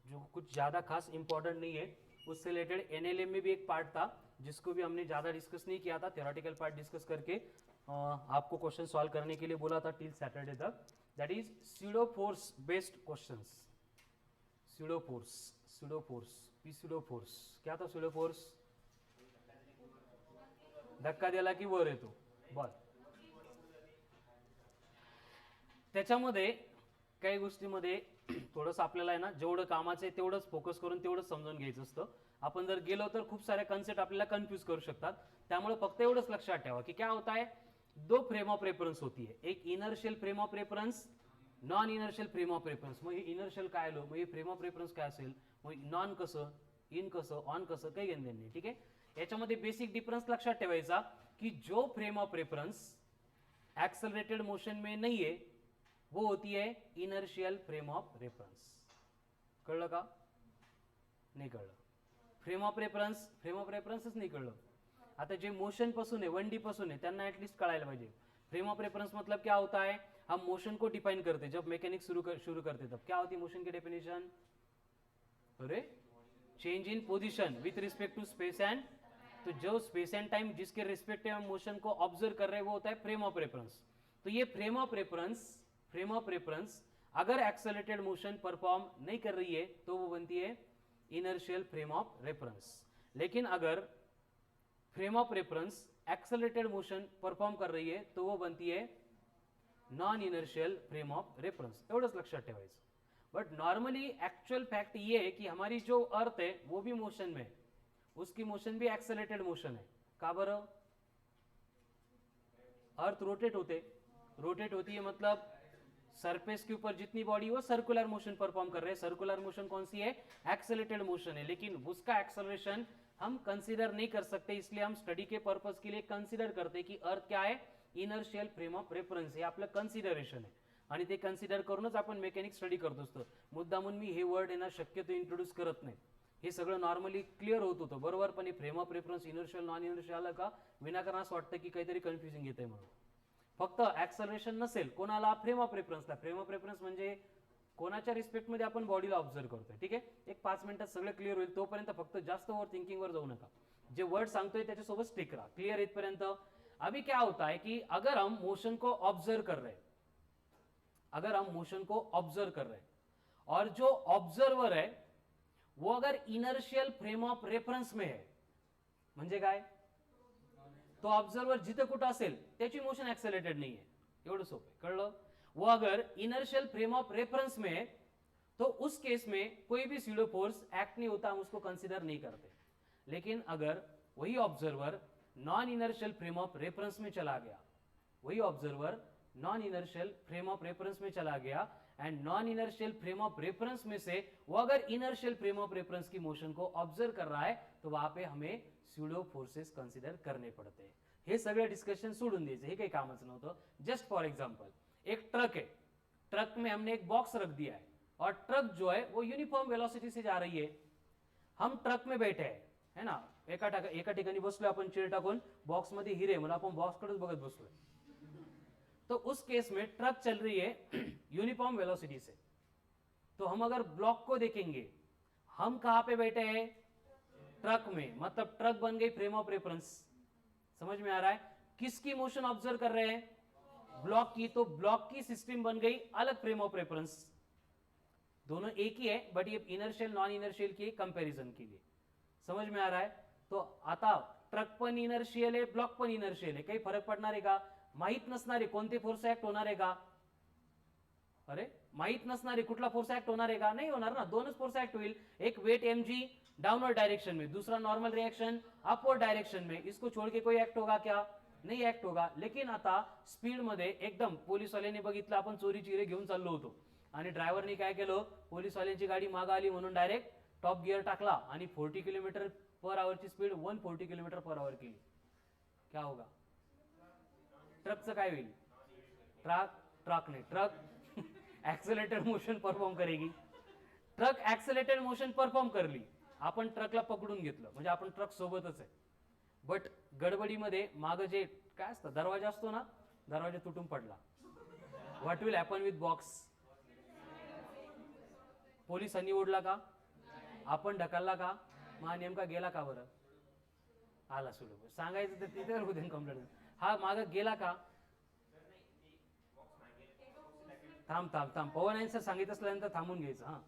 जो कुछ ज्यादा खास इंपॉर्टेंट नहीं है. उससे रिलेटेड NLM में भी एक पार्ट था जिसको भी हमने ज्यादा डिस्कस नहीं किया था. थ्योरेटिकल पार्ट डिस्कस करके आपको क्वेश्चन सॉल्व करने के लिए बोला था टिल सैटरडे तक. That is pseudo force based questions. Pseudo force P pseudo force. क्या था स्यूडो फोर्स? धक्का दिला की वर येतो. बर. त्याच्यामध्ये काही गोष्टीमध्ये थोडंसं आपल्याला आहे ना, जेवढं कामाचं आहे तेवढंच फोकस करून तेवढंच समजून घ्यायचं असतं. आपण जर गेलो तर खूप सारे कन्सेप्ट आपल्याला कन्फ्यूज करू शकतात. त्यामुळे फक्त एवढंच लक्षात ठेवा की क्या होता है, दो फ्रेम ऑफ रेफरन्स होती है. एक inertial frame of reference, non inertial frame of reference. मग हे इनर्शियल काय आलो, मग हे फ्रेम ऑफ रेफरन्स काय असेल, मग नॉन कसं, इन कसं, ऑन कसं, काही घेणं देणं नाही. ठीक आहे. याच्यामध्ये बेसिक डिफरन्स लक्षात ठेवायचा की जो frame of reference accelerated motion में नहीं है वो होती है इनर्शियल फ्रेम ऑफ रेफरन्स. कळलं का? नाही कळलं. फ्रेम ऑफ रेफरन्सच नाही कळलं. आता जे मोशन पासून आहे, 1D पासून आहे, त्यांना एटलीस्ट कळायला पाहिजे. फ्रेम ऑफ रेफरेंस मतलब क्या होता है? हम मोशन को डिफाइन करते, जब मैकेनिक्स शुरू करते तब क्या होती है मोशन की डेफिनेशन? अरे change in position with respect to space and, तो जो स्पेस एंड टाइम जिसके रिस्पेक्ट में मोशन को ऑब्जर्व कर रहे हैं वो होता है फ्रेम ऑफ रेफरेंस. तो ये फ्रेम ऑफ रेफरेंस अगर एक्सेलरेटेड मोशन परफॉर्म नहीं कर रही है तो वो बनती है इनर्शियल फ्रेम ऑफ रेफरेंस. लेकिन अगर frame of reference accelerated motion perform कर रही है तो वो बनती है non inertial frame of reference, एवढंच लक्षात ठेवायचं. बट नॉर्मली एक्चुअल फैक्ट ये है कि हमारी जो अर्थ है वो भी मोशन में है, उसकी मोशन भी एक्सेलरेटेड मोशन है. का बरं? अर्थ रोटेट होती है मतलब सरफेस के ऊपर जितनी बॉडी वो सर्कुलर मोशन परफॉर्म कर रहे हैं. सर्कुलर मोशन कौन सी है? एक्सेलरेटेड मोशन है. लेकिन उसका एक्सेलरेशन हम कंसीडर नहीं कर सकते, इसलिए हम स्टडी के पर्पज के लिए कंसीडर करते हैं की अर्थ क्या आहे? Inertial frame of reference. हे आपलं कन्सिडरेशन आहे आणि ते कन्सिडर करूनच आपण मेकॅनिक स्टडी करत असतो. मुद्दामून मी हे वर्ड आहे ना शक्यतो इंट्रोड्यूस करत नाही. हे सगळं नॉर्मली क्लिअर होत होतं बरोबर, पण frame of reference inertial non inertial आलं का विनाकारण असं वाटतं की काहीतरी कन्फ्युजिंग येतंय म्हणून. फक्त ऍक्सलरेशन नसेल कोणाला फ्रेम ऑफ रेफरन्सला. फ्रेम ऑफ रेफरन्स म्हणजे कोणाच्या रिस्पेक्टमध्ये आपण बॉडीला ऑब्झर्व करतोय. ठीक आहे, एक 5 मिनिटात सगळं क्लिअर होईल. तोपर्यंत फक्त जास्त ओव्हर थिंकिंग वर जाऊ नका. जे वर्ड सांगतोय त्याच्यासोबत स्टिक राहा क्लिअर इथपर्यंत. अभी क्या होता है कि अगर हम मोशन को ऑब्जर्व कर रहे हैं, अगर हम मोशन को ऑब्जर्व कर रहे हैं और जो ऑब्जर्वर है वो अगर इनर्शियल फ्रेम ऑफ रेफरन्स में है, म्हणजे काय? तो ऑब्जर्वर जिथे कुठं असेल त्याची मोशन एक्सेलरेटेड नाही आहे. एवढं सोपं आहे, कळलं? वो अगर इनर्शियल फ्रेम ऑफ रेफरेंस में है तो उस केस में कोई भी स्यूडो फोर्स एक्ट नहीं होता, हम उसको कंसीडर नहीं करते. लेकिन अगर वही observer non inertial frame of reference में चला गया, वही observer non inertial frame of reference में चला गया and non inertial frame of reference में से वो अगर इनर्शियल फ्रेम ऑफ रेफरेंस की मोशन को ऑब्जर्व कर रहा है तो वहां पे हमें स्यूडो फोर्सेस कंसीडर करने पड़ते हैं. हे सगळं डिस्कशन सोडून द्यायचं, हे काही कामच नव्हतं. जस्ट फॉर एग्जांपल एक ट्रक है, ट्रक में हमने एक बॉक्स रख दिया है और ट्रक जो है वो यूनिफॉर्म वेलोसिटी से जा रही है. हम ट्रक में बैठे हैं है ना, एका ठिकाणी बसलोय आपण चेअर टाकून, बॉक्स मध्ये हिरे म्हणून आपण बॉक्स कडेच बघत बसलोय. तो उस केस में ट्रक चल रही है यूनिफॉर्म वेलोसिटी से. तो हम अगर ब्लॉक को देखेंगे, हम कहां पे बैठे हैं? ट्रक में, मतलब ट्रक बन गई फ्रेम ऑफ रेफरेंस. समझ में आ रहा है? किसकी मोशन ऑब्जर्व कर रहे हैं? ब्लॉक की. तो ब्लॉक की सिस्टम बन गई अलग फ्रेम ऑफ रेफरेंस. दोनों एक ही है बट ये इनर्शियल नॉन इनर्शियल की कंपैरिजन के लिए. समझ में आ रहा है? तो आता ट्रक पण इनर्शियल आहे, ब्लॉक पण इनर्शियल आहे. काही फरक पडणार आहे का? माहित नसणार आहे कोणते फोर्स ऍक्ट होणार आहे का? अरे माहित नसणार आहे कुठला फोर्स ऍक्ट होणार आहे का? नाही होणार ना. दोनच फोर्स ऍक्ट होईल, एक वेट mg डाउनवर्ड डायरेक्शन में, दूसरा नॉर्मल रिएक्शन अपवर्ड डायरेक्शन में. इसको छोड़ के कोई एक्ट होगा क्या? नहीं एक्ट होगा. लेकिन आता स्पीड मध्ये एकदम पोलीसवाल्यांनी बघितलं आपण चोरीची हिरे घेऊन चाललो होतो आणि ड्रायव्हरनी काय केलं, पोलीसवाल्यांची गाडी मागे आली म्हणून डायरेक्ट टॉप गिअर टाकला आणि 40 किलोमीटर पर आवरची स्पीड 140 किलोमीटर पर आवर केली. क्या होगा? ट्रकचं काय होईल? ट्रक ऍक्सेलरेटेड मोशन परफॉर्म करेगी. ट्रक ऍक्सेलरेटेड मोशन परफॉर्म करली, आपण ट्रकला पकडून घेतलं म्हणजे आपण ट्रक सोबतच आहे. बट गडबडीमध्ये मागं जे काय असतं दरवाजा असतो ना, दरवाजा तुटून पडला. What will happen with box? पोलिसांनी ओढला का? आपण ढकलला का? मग नेमका गेला का बरं? आला सुरू सांगायचं तर तिथे होते कंप्लेंट. हा मागं गेला का? थांब पवन यांनी सर सांगितलं असल्यानंतर थांबून घ्यायचं. हा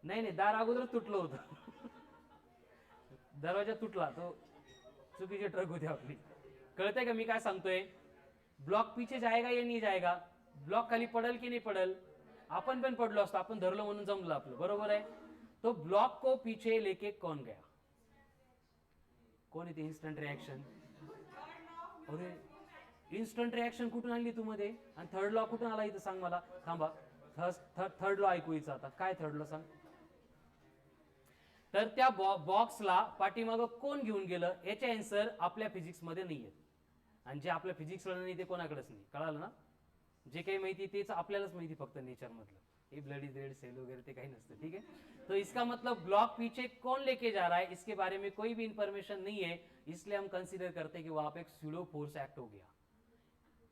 नाही दार अगोदर तुटलं होतं. दरवाजा तुटला तो चुकीची ट्रक होती आपली. कळतंय का मी काय सांगतोय? ब्लॉक पीछे जाएगा या नहीं जाएगा? ब्लॉक खाली पडल की नाही पडल? आपण पण पडलो असतो, आपण धरलो म्हणून जमलं आपलं, बरोबर आहे. तो ब्लॉक को पीछे लेके कौन गया? कोण येते? Instant reaction. अरे इन्स्टंट रिएक्शन कुठून आणली तू मध्ये? आणि थर्ड लॉ कुठून आला इथं सांग मला. थांबा, थर्ड लॉ ऐकू इथं. आता काय थर्ड लॉ सांग? तर त्या बॉक्सला पाठीमागं कोण घेऊन गेलं याचे आन्सर आपल्या फिजिक्स मध्ये नाहीये. आणि जे आपल्या फिजिक्सला नाही ते कोणाकडेच नाही. कळालं ना? जे काही माहिती तेच आपल्यालाच माहिती फक्त नेचर मधलं. ये ब्लडी रेड सेल वगैरह ते काही नसतं. ठीक है, तो इसका मतलब ब्लॉक पीछे कौन लेके जा रहा है इसके बारे में कोई भी इंफॉर्मेशन नहीं है, इसलिए हम कंसीडर करते हैं कि वहां पे एक स्यूडो फोर्स एक्ट हो गया.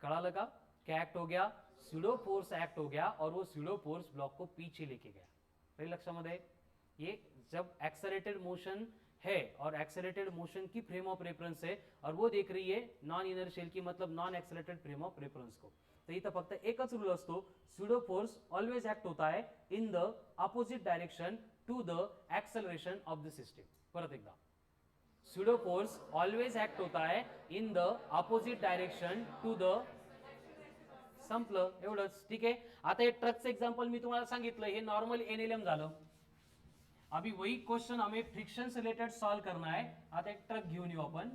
कड़ाला का क्या एक्ट हो गया? स्यूडो फोर्स एक्ट हो गया और वो स्यूडो फोर्स ब्लॉक को पीछे लेके गया. पहले लक्षामध्ये ये जब एक्सेलरेटेड मोशन है और एक्सेलरेटेड मोशन की फ्रेम ऑफ रेफरेंस है और वो देख रही है नॉन इनर्शियल की मतलब non accelerated frame of reference को, तो इथं फक्त एकच रूल असतो, स्यूडो फोर्स ऑलवेज एक्ट होता है in the opposite direction to the acceleration of the system. परत एकदा स्यूडो फोर्स ऑलवेज ऍक्ट होता है in the opposite direction to the, संपलं एवढंच. ठीक आहे. आता हे ट्रकचं एक्झाम्पल मी तुम्हाला सांगितलं, हे नॉर्मल एनएलएम झालं. अभी वही क्वेश्चन हमें फ्रिक्शन से रिलेटेड सॉल्व करना है. आता एक ट्रक घेऊन येऊ आपण.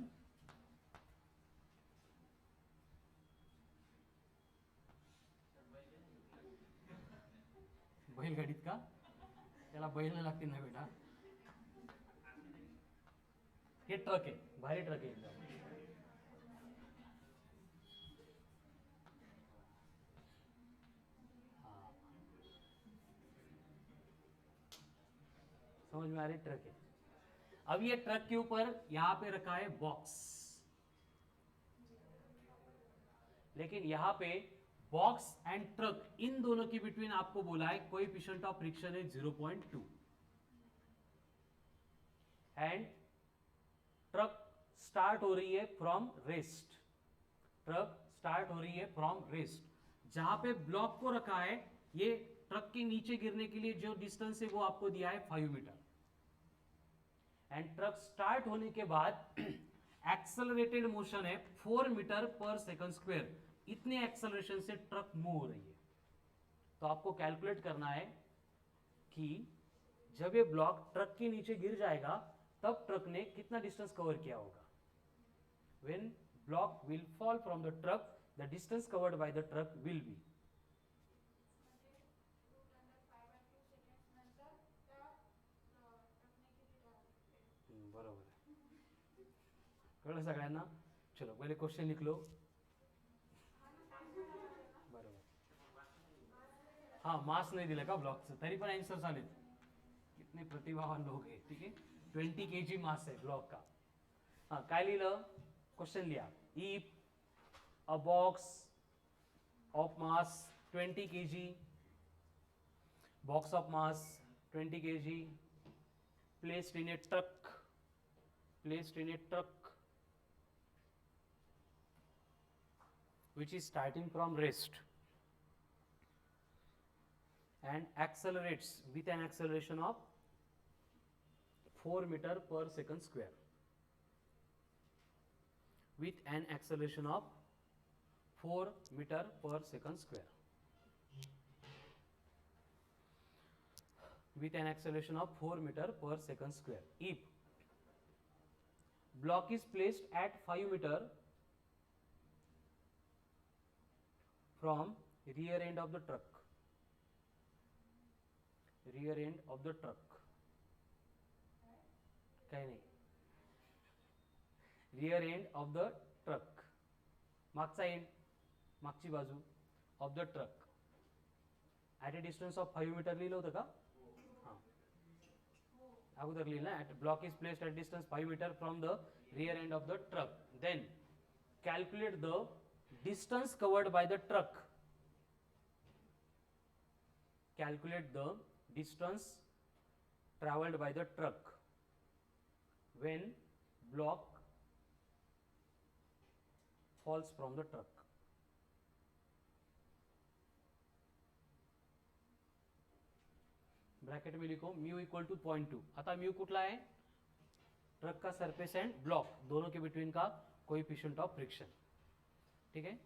बैलगाडीत का? त्याला बैल लागतील ना बेटा. हे ट्रक आहे, भारी ट्रक आहे एकदम. समझ में आ रही? ट्रक है. अब ये ट्रक के ऊपर यहां पे रखा है बॉक्स, लेकिन यहां पे बॉक्स एंड ट्रक इन दोनों के बिटवीन आपको बोला है कोएफिशिएंट ऑफ फ्रिक्शन है 0.2 एंड ट्रक स्टार्ट हो रही है फ्रॉम रेस्ट. ट्रक स्टार्ट हो रही है फ्रॉम रेस्ट. जहां पे ब्लॉक को रखा है, ये ट्रक के नीचे गिरने के लिए जो डिस्टेंस है वो आपको दिया है 5 मीटर. एंड ट्रक स्टार्ट होने के बाद एक्सेलरेटेड मोशन है 4 मीटर पर सेकंड स्क्वायर. इतने एक्सेलरेशन से ट्रक मूव हो रही है. तो आपको कैलकुलेट करना है कि जब ये ब्लॉक ट्रक के नीचे गिर जाएगा तब ट्रक ने कितना डिस्टेंस कवर किया होगा. When block will fall from the truck, the distance covered by the truck will be. बरोबर आहे. कळलं सगळ्यांना? चलो पहिले क्वेश्चन लिख लो. बरोबर. हाँ, मास नहीं दिला का ब्लॉकचं, तरी पण आंसर आले. कितने प्रतिभावान लोग हैं. ठीक है. 20 kg मास है ब्लॉक का. हाँ, काय लिहिलं? क्वेश्चन लिहा. If a box of mass 20 kg, box of mass 20 kg placed in a truck, placed in a truck which is starting from rest and accelerates with an acceleration of 4 meter per second square, with an acceleration of 4 meter per second square, with an acceleration of 4 meter per second square. If block is placed at 5 meter from rear end of the truck, rear end of the truck, काही नाही, rear end of the truck, मागचा and, मागची बाजू of the truck at a distance of 5 meter लिहिलं होतं का? अगोदर लिहिलं ना. at block is placed at distance 5 meter from the rear end of the truck, then calculate the distance covered by the truck, calculate the distance traveled by the truck when block falls from the truck. Bracket में लिखो mu equal to 0.2. आता mu कुठला आहे? Truck का surface and block दोनों के between का coefficient of friction. ठीक है.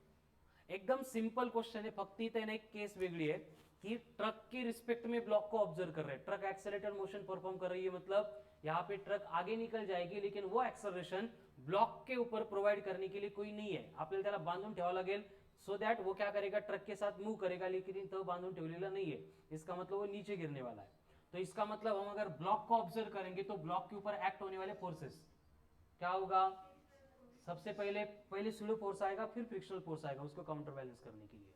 एकदम सिंपल क्वेश्चन है. फक्त इथे एक केस वेगळी है कि ट्रक के रिस्पेक्ट में ब्लॉक को ऑब्जर्व कर रहे हैं. ट्रक एक्सेलरेटेड मोशन परफॉर्म कर रही है, मतलब यहाँ पे ट्रक आगे निकल जाएगी, लेकिन वो एक्सेलरेशन ब्लॉक के ऊपर प्रोवाइड करने के लिए कोई नहीं है. आपल्याला त्याला बांधून ठेवावं लागेल, सो दैट वो क्या करेगा, ट्रक के साथ मूव करेगा, लेकिन इथं बांधून ठेवलेला नहीं है. इसका मतलब वो नीचे गिरने वाला है. तो इसका मतलब हम अगर ब्लॉक को ऑब्जर्व करेंगे तो ब्लॉक के ऊपर एक्ट होने वाले फोर्सेस क्या होगा? सबसे पहले स्यूडो फोर्स आएगा, फिर फ्रिक्शनल फोर्स आएगा उसको काउंटर बैलेंस करने के लिए.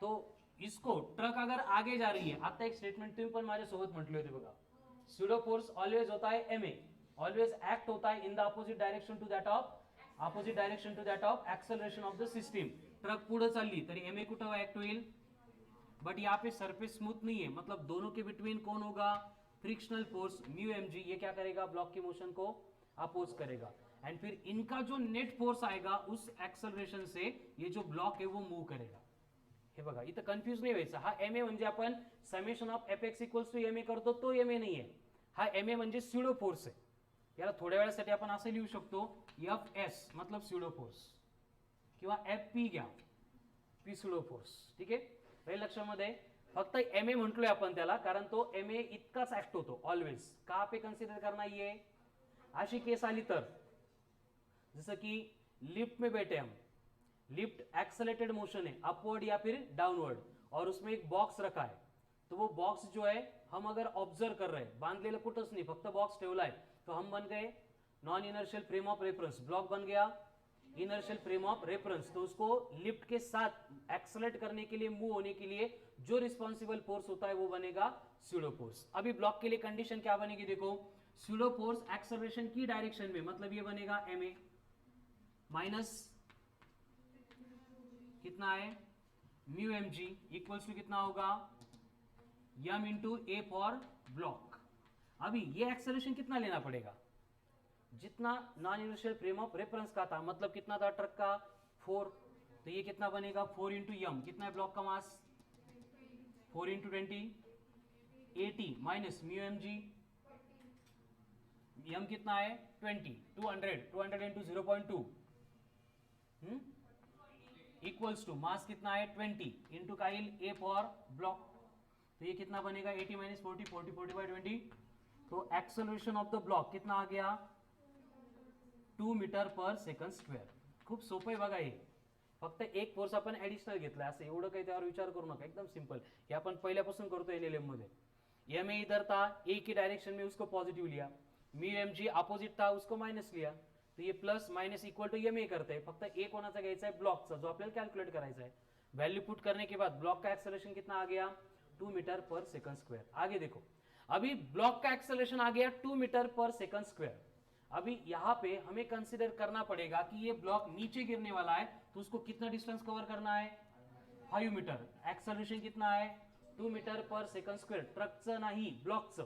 तो इसको ट्रक अगर आगे जा रही है, आता एक स्टेटमेंट तुम्ही पण माझ्यासोबत म्हटले होते बघा, स्यूडो फोर्स ऑलवेज होता है एमए, ऑलवेज एक्ट होता है in the opposite direction to that of acceleration of the system. Truck पुढे चालली तरी एमए कुठं ऍक्ट होईल? बट यहाँ पे सरफेस स्मूथ नहीं है, मतलब दोनों के बिटवीन कौन होगा? Frictional force mu MG. ये क्या करेगा? ब्लॉक की मोशन को अपोज करेगा. एंड फिर इनका जो नेट फोर्स आएगा उस एक्सेलरेशन से ये जो ब्लॉक है वो मूव करेगा. हे बघा, इथं कन्फ्यूज नाही व्हायचं. हा एमए म्हणजे आपण summation of F X equals to M A करतो, तो एमए नाही आहे. हा एमए म्हणजे स्यूडो फोर्स आहे. याला थोड्या वेळासाठी आपण असं लिहू शकतो एफ एस मतलब स्युडो फोर्स किंवा एफ पी घ्या, पी स्युडो फोर्स. ठीक आहे, हे लक्षामध्ये. फक्त एम ए म्हटलोय आपण त्याला कारण तो एम ए इतकाच ऍक्ट होतो ऑलवेज. का पे कन्सिडर करना ये, अशी केस आली तर, जसं की लिफ्ट में बैठे हम, लिफ्ट एक्सेलेटेड मोशन है अपवर्ड या फिर डाउनवर्ड, और उसमें एक बॉक्स रखा है, तो वो बॉक्स जो है हम अगर ऑब्जर्व कर रहे हैं, बांधलेलं कुठंच नाही, फक्त बॉक्स ठेवला है, तो हम बन गए non inertial frame of reference. Block बन गया इनर्शियल फ्रेम ऑफ रेफरेंस. तो उसको लिफ्ट के साथ एक्सेलरेट करने के लिए, मूव होने के लिए जो रिस्पॉन्सिबल फोर्स होता है वो बनेगा स्यूडो फोर्स. अभी ब्लॉक के लिए कंडीशन क्या बनेगी, देखो स्यूडो फोर्स एक्सेलरेशन की डायरेक्शन में, मतलब ये बनेगा एम ए माइनस कितना है mu M G equals to कितना होगा M into A for block. अभी ये एक्सेलरेशन कितना लेना पड़ेगा, जितना non inertial frame of reference का था, मतलब कितना था ट्रक का 4, तो ये कितना बनेगा 4 इंटू यम. कितना है ब्लॉक का mass 4 into 20 80 minus mu M g, m कितना है 20 200 इंटू 0.2 इक्वल्स टू मास कितना है 20 into Kyle A for block. तो ये कितना बनेगा 80 माइनस 40 40 बाई 20. तो एक्सेलरेशन ऑफ द ब्लॉक कितना आ गया 2 मीटर पर सेकंड स्क्वेअर. खूप सोपं आहे बघा हे. फक्त एक फोर्स आपण ऍडिशनल घेतला, असं एवढं काही त्यावर विचार करू नका, एकदम सिंपल. हे आपण पहिल्यापासून करतो एनएलएम मध्ये. एम ए इधर था, ए की डायरेक्शन में उसको पॉजिटिव लिया, म्यू एम जी अपोजिट था उसको माइनस लिया, तो ये plus minus equal to M A करते हैं. फक्त ए कोणाचा घ्यायचा आहे ब्लॉकचा, जो आपल्याला कॅल्क्युलेट करायचा है. वैल्यू पुट करने के बाद ब्लॉक का एक्सेलरेशन कितना आ गया 2 मीटर पर सेकंड स्क्वायर. आगे देखो, अभी ब्लॉक का एक्सेलरेशन आ गया 2 मीटर पर सेकंड स्क्वायर. अभी यहाँ पे हमें कंसिडर करना पड़ेगा कि ये ब्लॉक नीचे गिरने वाला है, तो उसको कितना डिस्टेंस कवर करना है 5 मीटर. एक्सेलरेशन कितना है 2 मीटर पर सेकंड स्क्वेअर. ट्रकचं नाही ब्लॉकचं,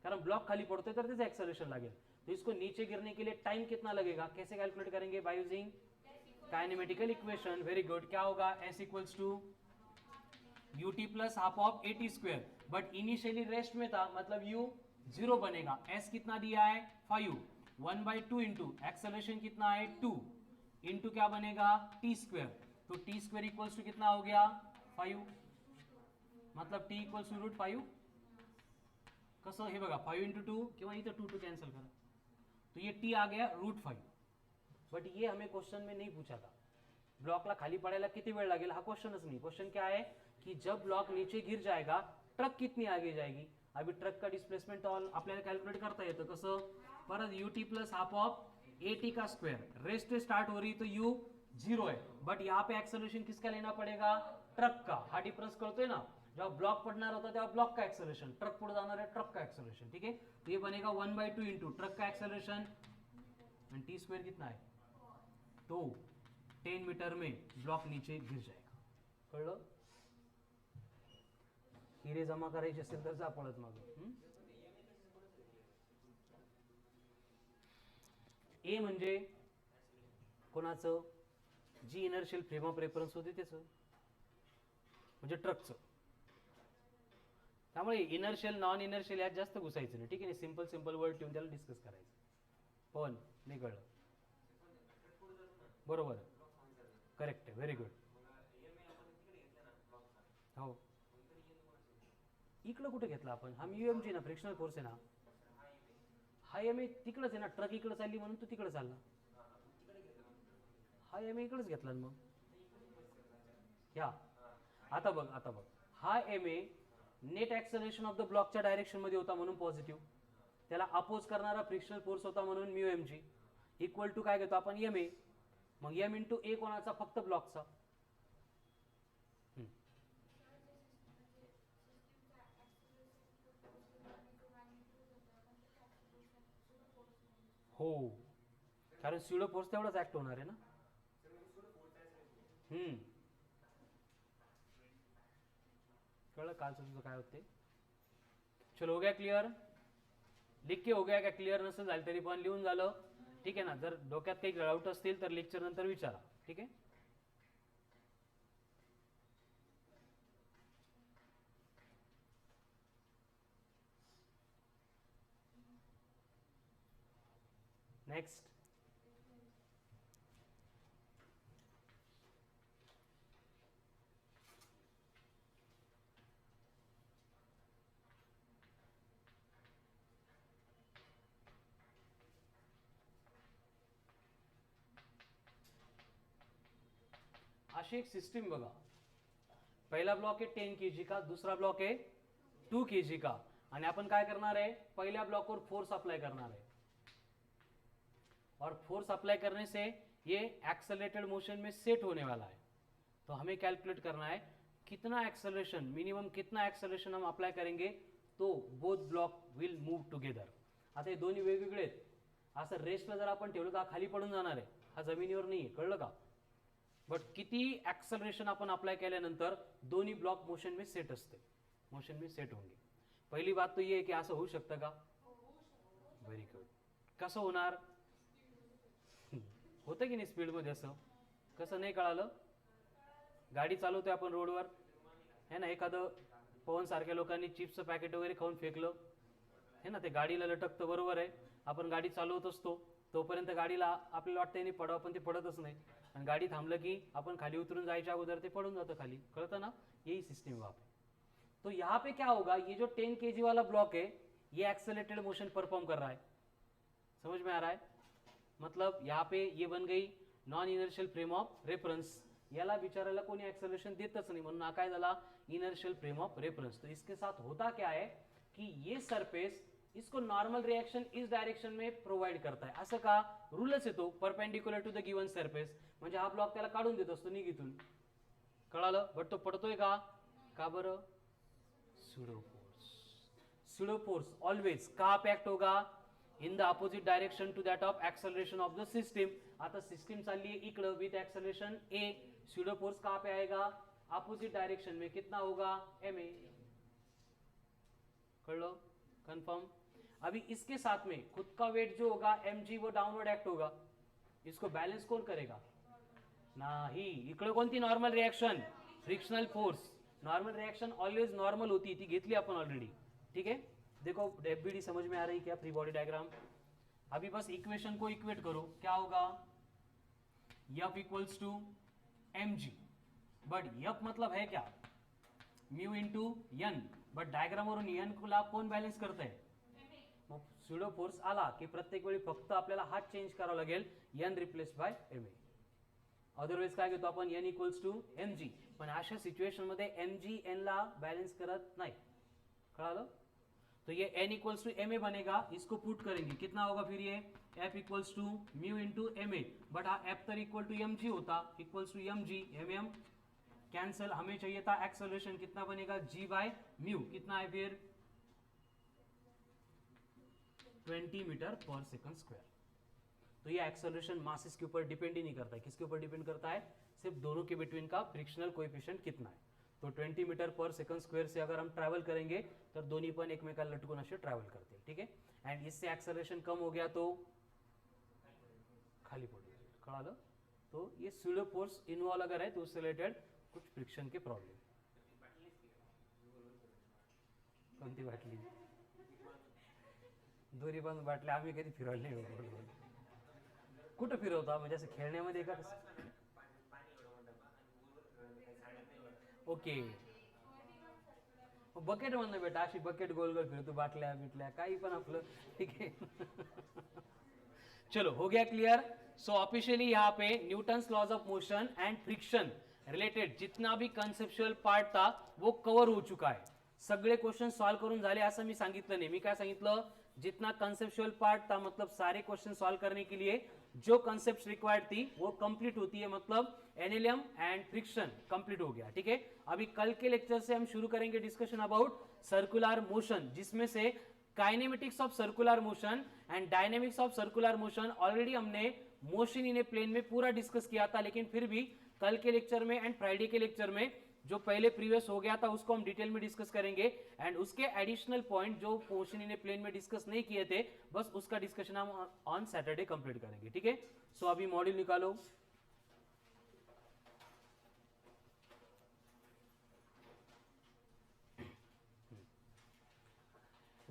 कारण ब्लॉक खाली पड़ते तर त्याचं एक्सेलरेशन लागेल. तो इसको नीचे गिरने के लिए टाइम कितना लगेगा, कैसे कैलकुलेट करेंगे, by using kinematical equation. Very good. क्या होगा S equals to ut plus half of 80 square. But initially rest में था, मतलब u 0 बनेगा. s कितना दिया है 5, 1/2 इंटू एक्सेलरेशन कितना है 2 इंटू क्या बनेगा टी स्क्वेयर. तो टी स्क्वेयर इक्वल्स टू कितना हो गया 5, मतलब टी इक्वल्स टू √5. कसं हे बघा 5 इंटू 2 किंवा इथं 2 कैंसिल करा, तो ये टी आ गया √5. बट ये हमें क्वेश्चन में नहीं पूछा था. ब्लॉकला खाली पडायला किती वेळ लागेल हा क्वेश्चनच नाही. क्वेश्चन क्या है कि जब ब्लॉक नीचे गिर जाएगा ट्रक कितनी आगे जाएगी. अभी ट्रक का डिस्प्लेसमेंट आपल्याला कैलकुलेट करता येतं कसं, परत ut प्लस हाफ ऑफ 80 का स्क्वायर. रेस्ट स्टार्ट हो रही तो u 0 है, बट यहाँ पे एक्सेलरेशन किसका लेना पड़ेगा ट्रक का. हा डिफरन्स कळतोय ना, जेव्हा ब्लॉक पडणार होता तेव्हा ब्लॉक का एक्सेलरेशन, ट्रक पुढे जाणार है ट्रक का एक्सेलरेशन. ठीक है, तो ये बनेगा 1/2 इंटू ट्रक का एक्सेलरेशन एंड टी स्क्वायर कितना है, तो 10 मीटर में ब्लॉक नीचे गिर जाएगा. कळलं. हिरे जमा करायचे असेल तर जा पळत माग. ए म्हणजे कोणाचं, जी इनर्शियल फ्रेम ऑफ रेफरन्स होते त्याचं, म्हणजे ट्रकचं. त्यामुळे इनर्शियल नॉन इनर्शियल यात जास्त घुसायचं नाही. ठीक आहे, सिंपल सिंपल वर्ड ठेवून त्याला डिस्कस करायचं. पण नाही कळलं, बरोबर करेक्ट आहे, व्हेरी गुड. हो, इकडं कुठे घेतला आपण, हा यूएमजी ना, फ्रिक्शनल फोर्स आहे ना. हा एम ए तिकडच आहे ना, ट्रक इकडे चालली म्हणून तू तिकडे चालला. हा एम ए इकडेच घेतला मग. या आता बघ, आता बघ, हा m a net acceleration of the ब्लॉकच्या डायरेक्शन मध्ये होता म्हणून पॉझिटिव्ह, त्याला अपोज करणारा फ्रिक्शनल फोर्स होता म्हणून mu M g equal to काय घेतो आपण एम ए. मग एम इंटू ए कोणाचा, फक्त ब्लॉकचा. हो, कारण स्यूडो फोर्स तेवढाच ऍक्ट होणार आहे ना. कळलं कालचं तुझं काय होते. चलो हो गया क्लियर, लिख के हो गया. क्या क्लियर नसेल झालं तरी पण लिहून झालं. ठीक आहे ना. जर डोक्यात काही डाऊट असतील तर लेक्चर नंतर विचारा. ठीक आहे. नेक्स्ट, अशी एक सिस्टीम बघा, पहिला ब्लॉक आहे 10 kg का, दूसरा ब्लॉक आहे 2 kg का, आणि आपण काय करणार आहे, पहिल्या ब्लॉकवर फोर्स अप्लाई करणार है, और फोर्स अप्लाई करने से ये एक्सेलरेटेड मोशन में सेट होने वाला है. तो हमें कैलकुलेट करना है कितना एक्सेलरेशन, मिनिमम कितना एक्सेलरेशन हम अप्लाई करेंगे तो both block will move together. आता हे दोन्ही वेगवेगळे आहेत. असं रेस्टला जर आपण ठेवलं तर हा खाली पडून जाणार आहे, हा जमिनीवर नाही आहे, कळलं का. बट किती ॲक्सलरेशन आपण अप्लाई केल्यानंतर दोन्ही ब्लॉक मोशन में सेट असते, मोशन में सेट होंगे. पहिली बात तो ये है की असं होऊ शकतं का, व्हेरी गुड. कसं होणार, होतं की नाही स्पीडमध्ये, असं कसं नाही कळालं. गाडी चालवतोय आपण रोडवर है ना, एखादं पवन सारख्या लोकांनी चिप्सचं पॅकेट वगैरे खाऊन फेकलं है ना, ते गाडीला लटकतं, बरोबर आहे. आपण गाडी चालवत असतो तोपर्यंत गाडीला आपल्याला वाटतं नाही पडावं, पण ते पडतच नाही, आणि गाडी थांबलं की आपण खाली उतरून जायच्या अगोदर ते पडून जातं खाली, कळतं ना. यही सिस्टम वहाँ पे. तो यहाँ पे क्या होगा, ये जो 10 kg वाला ब्लॉक है ये एक्सेलरेटेड मोशन परफॉर्म कर रहा है, समझ में आ रहा है. मतलब यहाँ पे ये बन गई non inertial frame of reference. याला बिचारायला कोणी एक्सेलरेशन देतच नाही, म्हणून हा काय झाला, इनर्शियल फ्रेम ऑफ रेफरन्स. तो इसके साथ होता क्या है कि ये सरफेस इसको नॉर्मल रिएक्शन इस डायरेक्शन में प्रोवाइड करता है. असं का, रूलच येतो perpendicular to the given surface, म्हणजे हा ब्लॉक त्याला काढून देत असतो निगीतून, कळालं. बट तो पडतोय का, का बरं, pseudo force. Pseudo force always कहाँ पे एक्ट होगा, in the opposite direction to that of acceleration of the system. आता सिस्टम चालली है इकडं with acceleration A, pseudo force कहाँ पे आएगा, अपोजिट डायरेक्शन में, कितना होगा, ma. कर लो कंफर्म. अभी इसके साथ में खुद का वेट जो होगा mg वो डाउनवर्ड एक्ट होगा, इसको बैलेंस कौन करेगा, नाही. इकडे कोणती normal reaction, frictional force. Normal reaction always normal होती, थी घेतली अपन ऑलरेडी, ठीक है. देखो एफबीडी समझ में आ रही क्या, फ्री बॉडी डायग्राम. अभी बस इक्वेशन को इक्वेट करो, क्या होगा, F equals to mg. But F मतलब है क्या, mu into N. But diagram वरून एन को लाभ कोण बॅलन्स करतंय, मग स्यूडो फोर्स आला की प्रत्येक वेळी फक्त आपल्याला हात चेंज करावा लागेल, N replace by M A. Otherwise काय घेतो आपण, N equals to M G. पण अशा सिच्युएशन मध्ये एम जी एन ला बॅलन्स करत नाही, कळालं. तो ये N equals to M A बनेगा, इसको पुट करेंगे, कितना होगा फिर ये F equals to mu into M A. But हा एफ तर इक्वल टू एम जी होता, equals to M G, M M cancel. हमें चाहिए था एक्सेलरेशन, कितना बनेगा, जी बाय म्यू, कितना है फिर 20 मीटर पर सेकंड स्क्वायर. तो ये एक्सेलरेशन मासेस के ऊपर डिपेंड ही नहीं करता है, किसके ऊपर डिपेंड करता है, सिर्फ दोनों के बिटवीन का फ्रिक्शनल कोएफिशिएंट कितना है. तो 20 मीटर पर सेकंड स्क्वेअर से अगर हम ट्रैवल करेंगे तर दोन्ही पण एकमेकाला लटकून असे ट्रॅव्हल करते, ठीक है. एंड इससे एक्सेलरेशन कम हो गया तो खाली पड़ जाएगा, कळालं. तो ये स्यूडो फोर्स इन्वॉल्व अगर है तो उससे रिलेटेड कुछ फ्रिक्शन के प्रॉब्लम. कोणती बाटली, दोरी बंद बाटल्या आम्ही कधी फिरवले नाही. कुठं फिरवता म्हणजे असं खेळण्यामध्ये का, ओके. बकेट म्हणणं बेटा, अशी बकेट गोल गोल फिरतो, बाटल्या बिटल्या काही पण आपलं, ठीक है. चलो हो गया क्लियर. सो ऑफिशियली यहाँ पे Newton's laws of motion and friction related जितना भी कंसेप्चुअल पार्ट था वो कवर हो चुका है. सगळे क्वेश्चन सॉल्व करून झाले असं मी सांगितलं नाही. मी काय सांगितलं, जितना कंसेप्चुअल पार्ट था, मतलब सारे क्वेश्चन सॉल्व करने के लिए जो कंसेप्ट रिक्वायर्ड थी वो कंप्लीट होती है, मतलब एनएलएम एंड फ्रिक्शन कंप्लीट हो गया, ठीक है. अभी कल के लेक्चर से हम शुरू करेंगे डिस्कशन अबाउट सर्कुलर मोशन, जिसमें से kinematics of circular motion and dynamics of circular motion already हमने मोशन इन ए प्लेन में पूरा डिस्कस किया था, लेकिन फिर भी कल के लेक्चर में एंड फ्राइडे के लेक्चर में जो पहले प्रीवियस हो गया था उसको हम डिटेल में डिस्कस करेंगे, एंड उसके एडिशनल पॉइंट जो मोशन इन ए प्लेन में डिस्कस नहीं किए थे बस उसका डिस्कशन हम ऑन सैटरडे कंप्लीट करेंगे, ठीक है. सो अभी मॉड्यूल निकालो.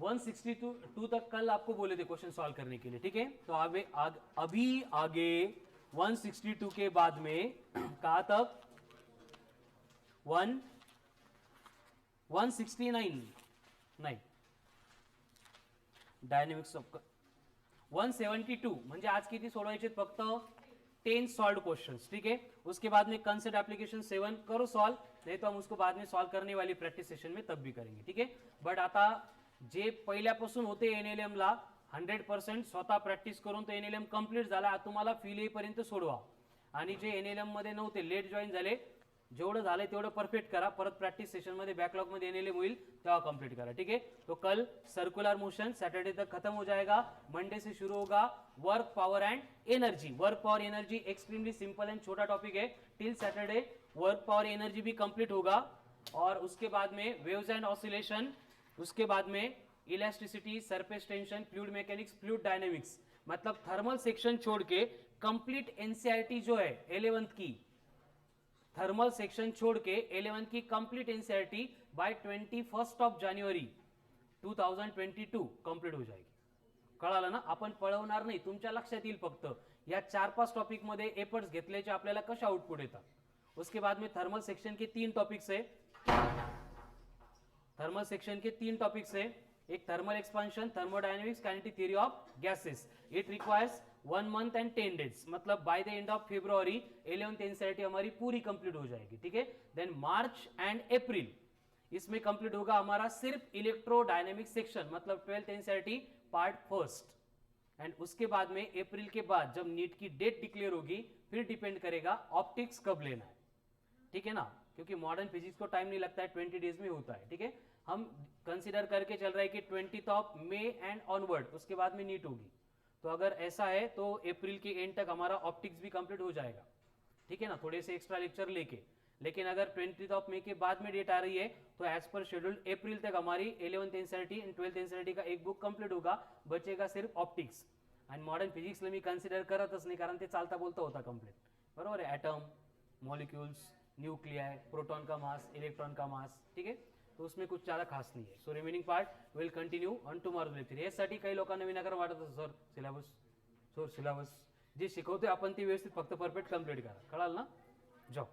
162 तक कल आपको बोले थे क्वेश्चन सॉल्व करने के लिए, ठीक है। तो अभी आगे 162 के बाद में कहा तक 169 नाही, डायनेमिक्स ऑफ 172 म्हणजे आज किती सोडवायचे फक्त 10 सॉल्व क्वेश्चंस, ठीक है। उसके बाद में कंसेप्ट एप्लीकेशन 7 करो सॉल्व, नहीं तो हम उसको बाद में सॉल्व करने वाली प्रैक्टिस सेशन में तब भी करेंगे, ठीक है। बट आता जे पहिल्यापासून होते एनएलएम ला 100% स्वतः प्रॅक्टिस करून तो एनएलएम कंप्लीट झाला, आता तुम्हाला फील येईपर्यंत सोडवा, आणि जे एनएलएम मध्ये नव्हते लेट जॉईन झाले जेवढं झालंय तेवढं परफेक्ट करा, परत प्रॅक्टिस सेशन मध्ये बॅकलॉग मध्ये एनएलएम होईल तेव्हा कंप्लीट करा, ठीक है। तो कल सर्कुलर मोशन सैटरडे तक खत्म हो जाएगा, मंडे से शुरू होगा work power and energy. Work power energy extremely simple and छोटा टॉपिक है, till Saturday work power energy भी कंप्लीट होगा, और उसके बाद में वेव्स एंड ऑसिलेशन, उसके बाद में elasticity, surface tension, fluid mechanics, fluid dynamics, मतलब थर्मल सेक्शन छोड़ के कंप्लीट एनसीईआरटी जो है 11th की, थर्मल सेक्शन छोड़ के 11th की कंप्लीट एनसीईआरटी बाय 21 जानेवारी 2022 कंप्लीट हो जाएगी। कळालं ना, आपण पळवणार नाही, तुमच्या लक्षात येईल फक्त या 4-5 टॉपिक मध्ये एफर्ट्स घेतल्याचे आपल्याला कशा आउटपुट येतात। उसके बाद में थर्मल सेक्शन के 3 टॉपिक्स है, थर्मल सेक्शन के 3 टॉपिक्स है, एक thermal expansion, thermodynamics, kinetic theory of gases. It requires 1 month and 10 days, मतलब बाय द एंड ऑफ फरवरी 11th एनसीईआरटी हमारी पूरी कंप्लीट हो जाएगी, ठीक है। देन मार्च एंड अप्रैल इसमें कंप्लीट होगा हमारा सिर्फ इलेक्ट्रोडायनेमिक सेक्शन, मतलब 12th NCERT part first, and उसके बाद में अप्रैल के बाद जब नीट की डेट डिक्लेयर होगी फिर डिपेंड करेगा ऑप्टिक्स कब लेना है, ठीक है ना, क्योंकि मॉडर्न फिजिक्स को टाइम नहीं लगता है, 20 डेज में होता है, ठीक है। हम कंसीडर करके चल रहा है कि 20 मई एंड ऑनवर्ड उसके बाद में नीट होगी, तो अगर ऐसा है तो अप्रैल के एंड तक हमारा ऑप्टिक्स भी कंप्लीट हो जाएगा, ठीक है ना, थोड़े से एक्स्ट्रा लेक्चर लेके। लेकिन अगर 20 मई के बाद में डेट आ रही है तो एज पर शेड्यूल्ड अप्रैल तक हमारी 11th NCERT and 12th NCERT का एक बुक कंप्लीट होगा, बचेगा सिर्फ ऑप्टिक्स। आणि मॉडर्न फिजिक्सला मी कन्सिडर करतच नाही, कारण ते चालता बोलता होता कंप्लीट, बरोबर है, एटम, मॉलिक्यूल्स, न्यूक्लियाई, प्रोटॉन का मास, इलेक्ट्रॉन का मास, ठीक है, तो उसमें कुछ ज़्यादा खास नहीं है। So remaining part will continue on tomorrow lecture. यासाठी काही लोकांना विनाकारण वाटत असतं सर सिलेबस जे शिकवतोय आपण ती व्यवस्थित फक्त परफेक्ट कंप्लीट करा, कळाल ना, जाओ।